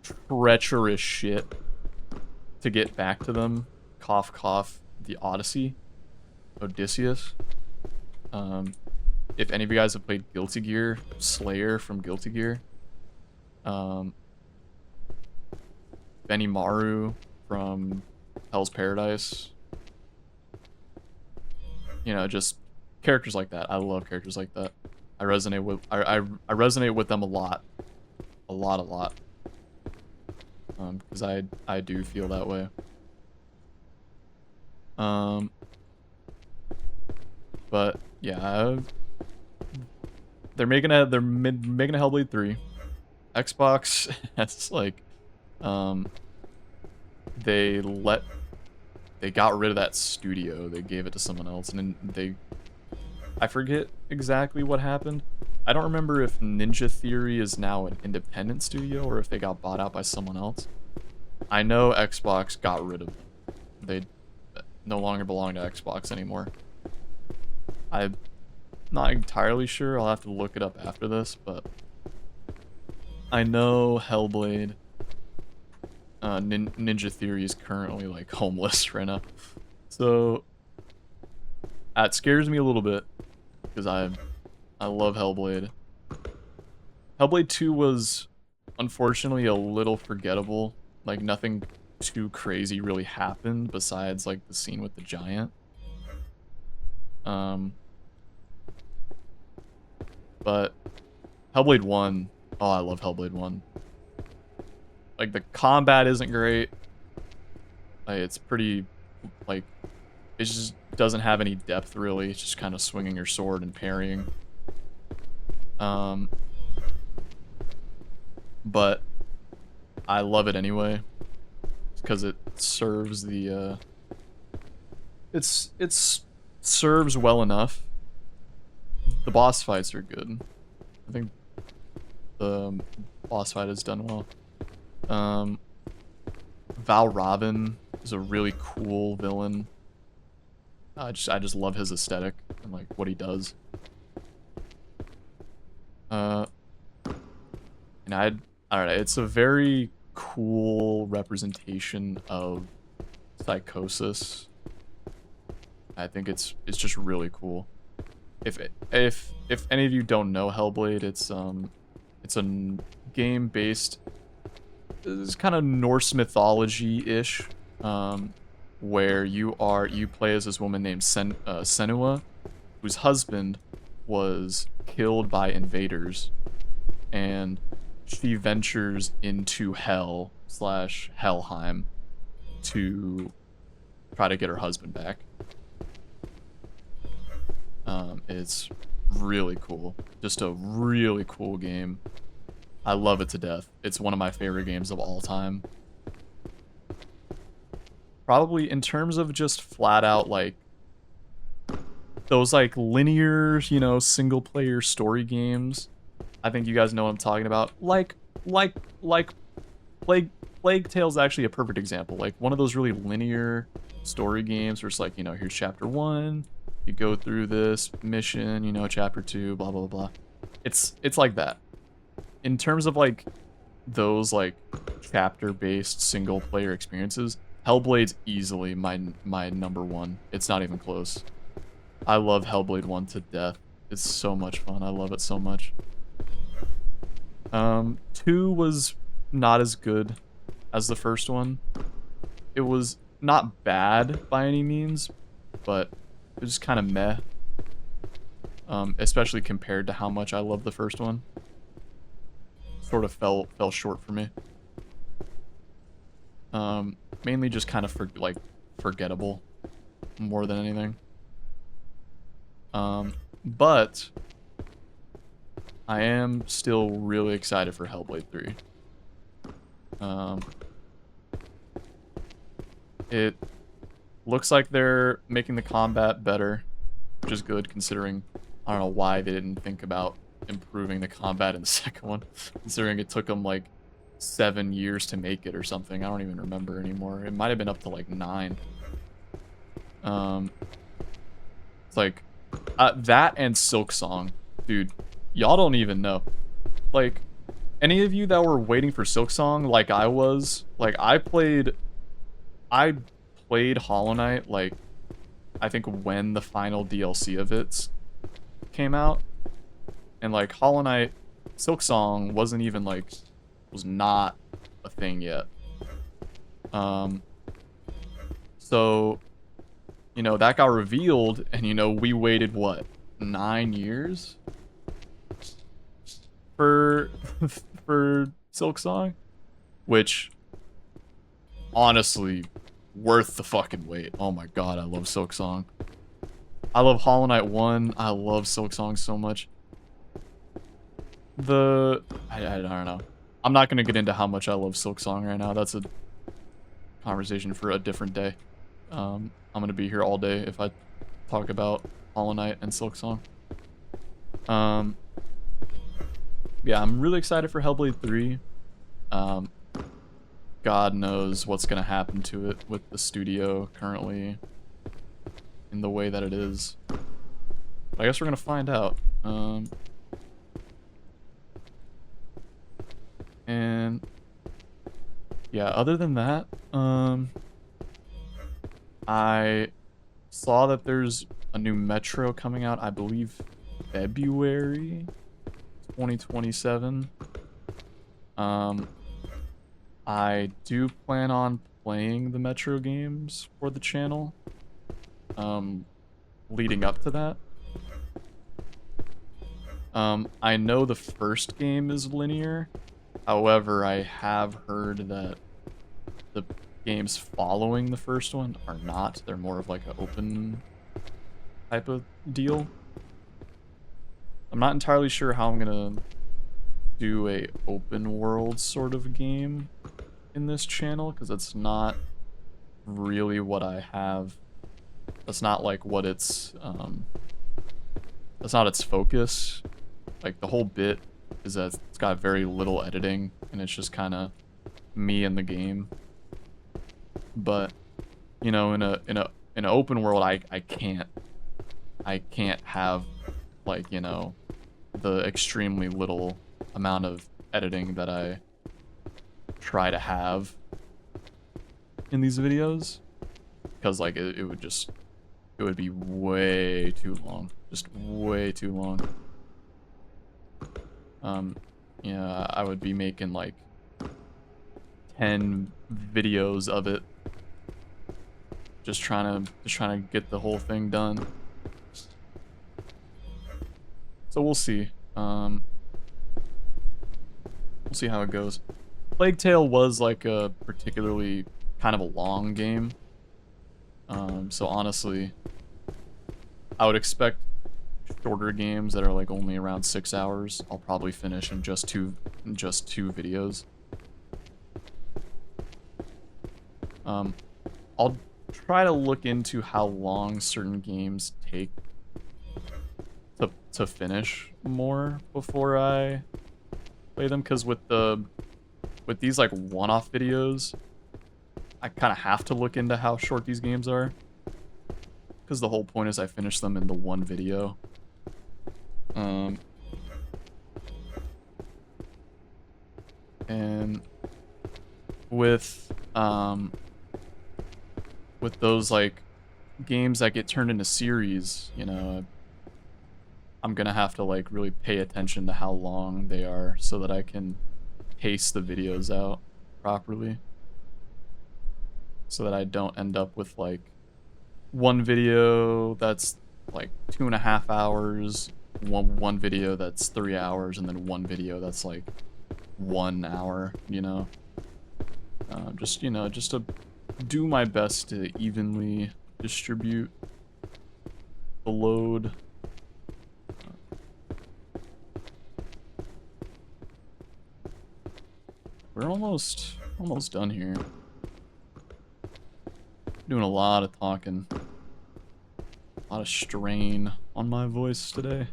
treacherous shit to get back to them. Cough cough, the Odyssey. Odysseus. If any of you guys have played Guilty Gear, Slayer from Guilty Gear. Benimaru from Hell's Paradise. You know, just characters like that. I love characters like that. I resonate with I resonate with them a lot. A lot. Because I do feel that way. But yeah, they're making a Hellblade 3. Xbox has like they got rid of that studio. They gave it to someone else, and then I forget exactly what happened. I don't remember if Ninja Theory is now an independent studio or if they got bought out by someone else. I know Xbox got rid of them. They no longer belong to Xbox anymore. I'm not entirely sure. I'll have to look it up after this, but I know Hellblade, Ninja Theory is currently like homeless right now. So that scares me a little bit because I love Hellblade. Hellblade 2 was unfortunately a little forgettable. Like nothing too crazy really happened besides like the scene with the giant. But Hellblade 1, oh, I love Hellblade 1. Like the combat isn't great. Like, it's pretty like it just doesn't have any depth really. It's just kind of swinging your sword and parrying. But I love it anyway because it serves the it's serves well enough. The boss fights are good. I think the boss fight is done well. Val Robin is a really cool villain. I just love his aesthetic and like what he does. And I don't know, it's a very cool representation of psychosis. I think it's just really cool. If any of you don't know Hellblade, it's a game based, it's kind of Norse mythology-ish, where you play as this woman named Senua, whose husband was killed by invaders, and she ventures into hell slash Helheim to try to get her husband back. It's really cool. Just a really cool game. I love it to death. It's one of my favorite games of all time. Probably in terms of just flat out, like, those, like, linear, you know, single-player story games. I think you guys know what I'm talking about. Like Plague Tale's actually a perfect example. Like, one of those really linear story games where it's like, you know, here's chapter 1, you go through this mission, you know, chapter 2, blah, blah, blah. It's like that. In terms of, like, those, like, chapter-based single-player experiences, Hellblade's easily my number one. It's not even close. I love Hellblade 1 to death. It's so much fun. I love it so much. 2 was not as good as the first one. It was not bad by any means, but it was kind of meh. Especially compared to how much I love the first one. Sort of fell short for me. Mainly just kind of forgettable more than anything. But I am still really excited for Hellblade 3. It looks like they're making the combat better, which is good considering I don't know why they didn't think about improving the combat in the second one, considering it took them like 7 years to make it or something. I don't even remember anymore. It might have been up to like 9. It's like that and Silk Song, dude. Y'all don't even know. Like, any of you that were waiting for Silk Song, like I was, like I played Hollow Knight, like I think when the final DLC of it came out, and like Hollow Knight, Silk Song wasn't even like, was not a thing yet. So, you know, that got revealed, and you know, we waited what, 9 years for for Silk Song, which honestly worth the fucking wait. Oh my god, I love Silk Song. I love Hollow Knight 1. I love Silk Song so much. I don't know. I'm not gonna get into how much I love Silk Song right now. That's a conversation for a different day. I'm gonna be here all day if I talk about Hollow Knight and Silk Song. Yeah, I'm really excited for Hellblade 3. God knows what's gonna happen to it with the studio currently in the way that it is. But I guess we're gonna find out. And yeah, other than that, I saw that there's a new Metro coming out, I believe February 2027. I do plan on playing the Metro games for the channel, leading up to that. I know the first game is linear. However, I have heard that the games following the first one are not. They're more of like an open type of deal. I'm not entirely sure how I'm gonna do a open world sort of game in this channel, because it's not really what I have. That's not like what it's that's not its focus. Like, the whole bit is that it's got very little editing and it's just kind of me and the game. But you know, in an open world, I can't have, like, you know, the extremely little amount of editing that I try to have in these videos, because like it would be way too long, just way too long. Yeah, I would be making like 10 videos of it, just trying to get the whole thing done. So we'll see. We'll We'll see how it goes. Plague Tale was like a particularly kind of a long game. So honestly, I would expect shorter games that are like only around 6 hours. I'll probably finish in just two videos. I'll try to look into how long certain games take to finish more before I play them, because with these like one-off videos, I kind of have to look into how short these games are, because the whole point is I finish them in the one video. And with those like games that get turned into series, you know, I'm gonna have to like really pay attention to how long they are so that I can pace the videos out properly, so that I don't end up with like one video that's like 2.5 hours, one video that's 3 hours, and then one video that's like 1 hour, you know. Just to do my best to evenly distribute the load. We're almost done here. Doing a lot of talking. A lot of strain on my voice today.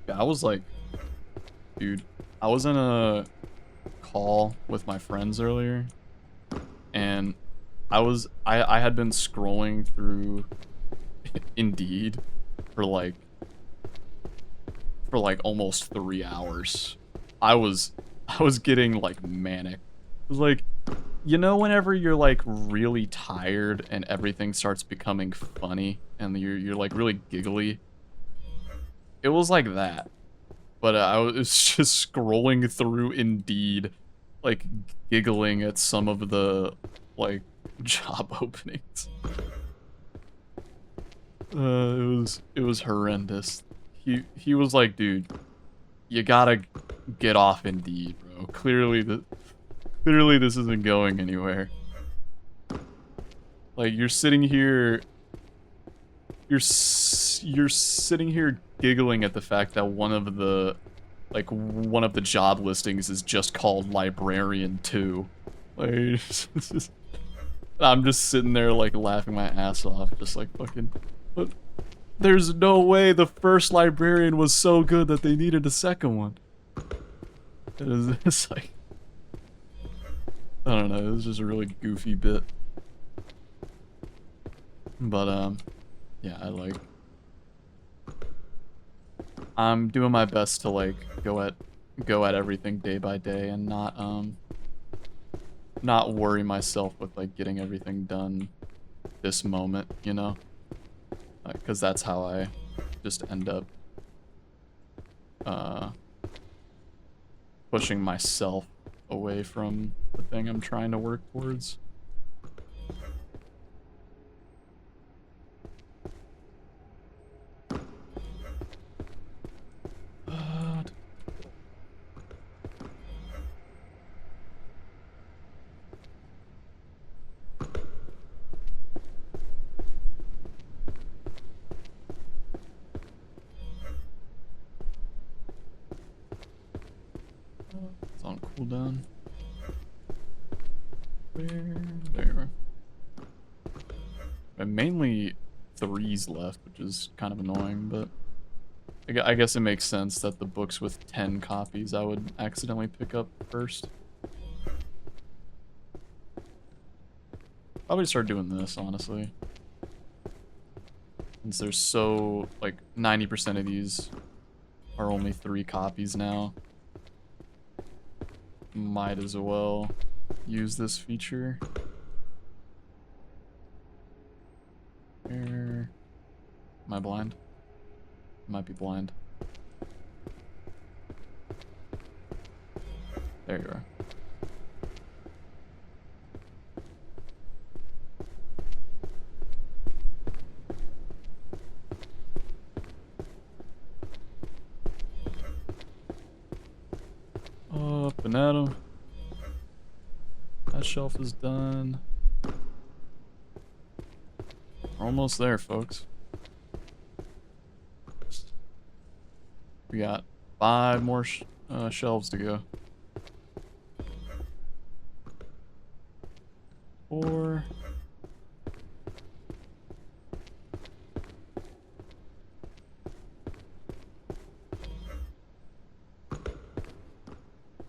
Yeah, I was like, dude, I was in a call with my friends earlier, and I had been scrolling through Indeed for like almost 3 hours. I was getting like manic. It was like, you know, whenever you're like really tired and everything starts becoming funny and you're like really giggly. It was like that. But I was just scrolling through Indeed, like giggling at some of the like job openings. It was horrendous. He was like, dude, you gotta get off Indeed, bro. Clearly this isn't going anywhere. Like, you're sitting here giggling at the fact that one of the job listings is just called Librarian 2. Like, I'm just sitting there like laughing my ass off, just like fucking. But there's no way the first Librarian was so good that they needed a second one. It's like, I don't know, it was just a really goofy bit. But yeah, I'm doing my best to like go at everything day by day and not worry myself with like getting everything done this moment, you know? Because that's how I just end up pushing myself away from the thing I'm trying to work towards. It's on cooldown. There. And mainly 3s left, which is kind of annoying, but I guess it makes sense that the books with 10 copies I would accidentally pick up first. Probably start doing this, honestly. Since there's so, like, 90% of these are only 3 copies now. Might as well use this feature. Am I blind? Might be blind. There you are. Jumping at him. That shelf is done. We're almost there, folks. We got 5 more shelves to go. 4.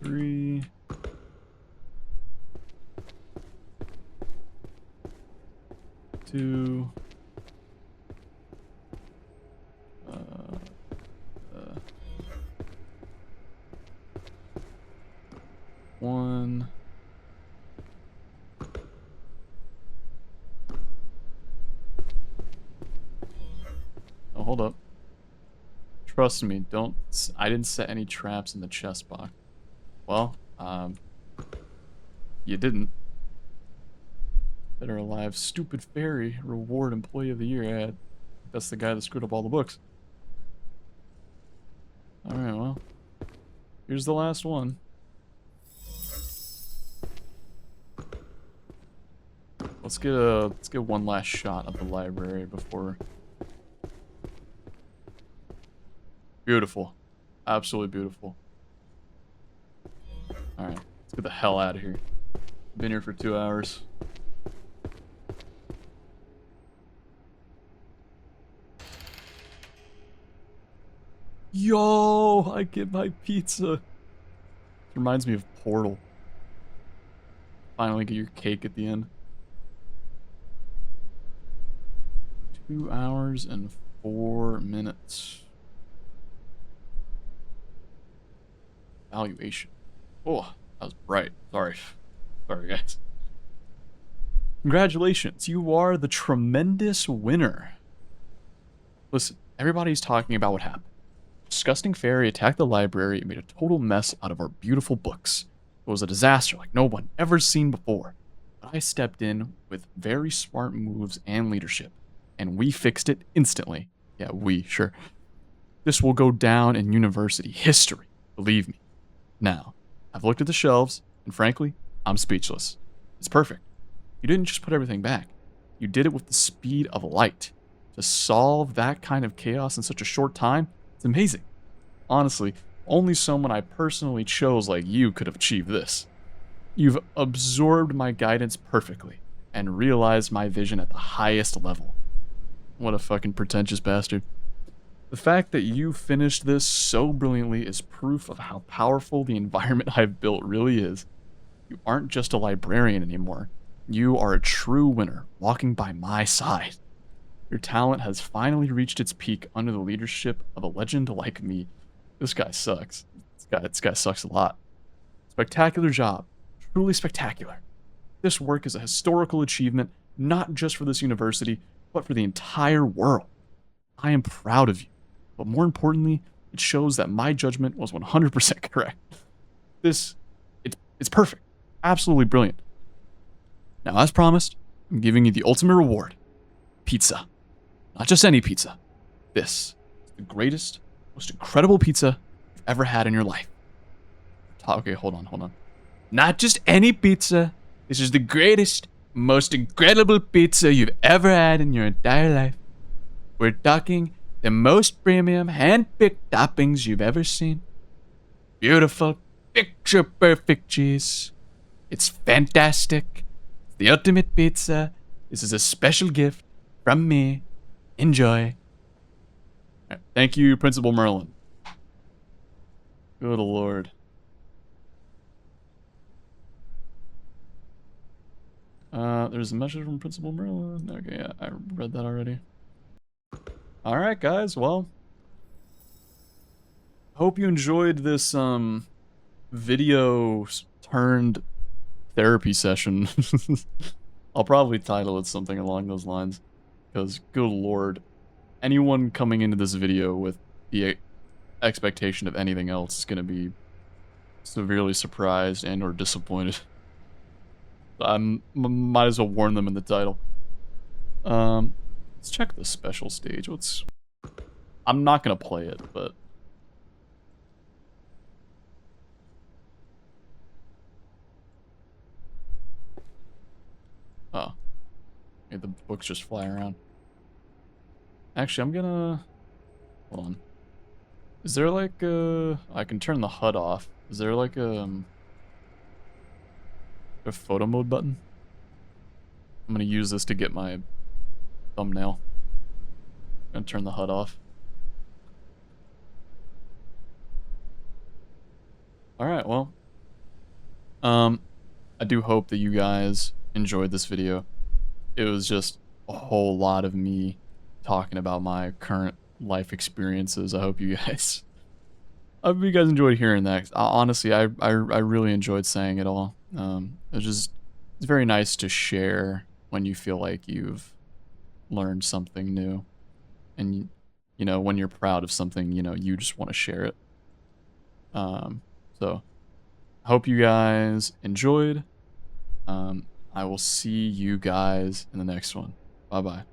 3. 2. 1. Oh, hold up. Trust me, I didn't set any traps in the chest box. Well, you didn't. Better alive, stupid fairy, reward employee of the year. Yeah, that's the guy that screwed up all the books. Alright, well. Here's the last one. Let's get one last shot of the library before. Beautiful. Absolutely beautiful. Alright, let's get the hell out of here. Been here for 2 hours. Yo, I get my pizza. It reminds me of Portal. Finally get your cake at the end. 2 hours and 4 minutes. Valuation. Oh, that was bright. Sorry. Sorry, guys. Congratulations, you are the tremendous winner. Listen, everybody's talking about what happened. Disgusting fairy attacked the library and made a total mess out of our beautiful books. It was a disaster like no one ever seen before. But I stepped in with very smart moves and leadership, and we fixed it instantly. Yeah, sure. This will go down in university history, believe me. Now, I've looked at the shelves, and frankly, I'm speechless. It's perfect. You didn't just put everything back. You did it with the speed of light. To solve that kind of chaos in such a short time, it's amazing. Honestly, only someone I personally chose like you could have achieved this. You've absorbed my guidance perfectly, and realized my vision at the highest level. What a fucking pretentious bastard. The fact that you finished this so brilliantly is proof of how powerful the environment I've built really is. You aren't just a librarian anymore. You are a true winner, walking by my side. Your talent has finally reached its peak under the leadership of a legend like me. This guy sucks. This guy sucks a lot. Spectacular job. Truly spectacular. This work is a historical achievement, not just for this university, but for the entire world. I am proud of you. But more importantly, it shows that my judgment was 100% correct. It's perfect. Absolutely brilliant. Now, as promised, I'm giving you the ultimate reward. Pizza. Not just any pizza. This is the greatest, most incredible pizza you've ever had in your life. Okay, hold on. Not just any pizza. This is the greatest, most incredible pizza you've ever had in your entire life. We're talking the most premium, hand-picked toppings you've ever seen. Beautiful, picture-perfect cheese. It's fantastic. It's the ultimate pizza. This is a special gift from me. Enjoy. Right, thank you, Principal Merlin. Good lord. There's a message from Principal Merlin. Okay, yeah, I read that already. Alright, guys, well. Hope you enjoyed this, video turned therapy session. I'll probably title it something along those lines. Because, good lord, anyone coming into this video with the expectation of anything else is going to be severely surprised and or disappointed. I might as well warn them in the title. Let's check the special stage. I'm not going to play it, but Made the books just fly around. Actually, I'm gonna... Hold on. Is there like a... I can turn the HUD off. Is there like a photo mode button? I'm gonna use this to get my thumbnail. I'm gonna turn the HUD off. Alright, well. I do hope that you guys enjoyed this video. It was just a whole lot of me talking about my current life experiences. I hope you guys... I hope you guys enjoyed hearing that. Honestly, I really enjoyed saying it all. It's very nice to share when you feel like you've learned something new. And, you know, when you're proud of something, you know, you just want to share it. So, I hope you guys enjoyed. I will see you guys in the next one. Bye-bye.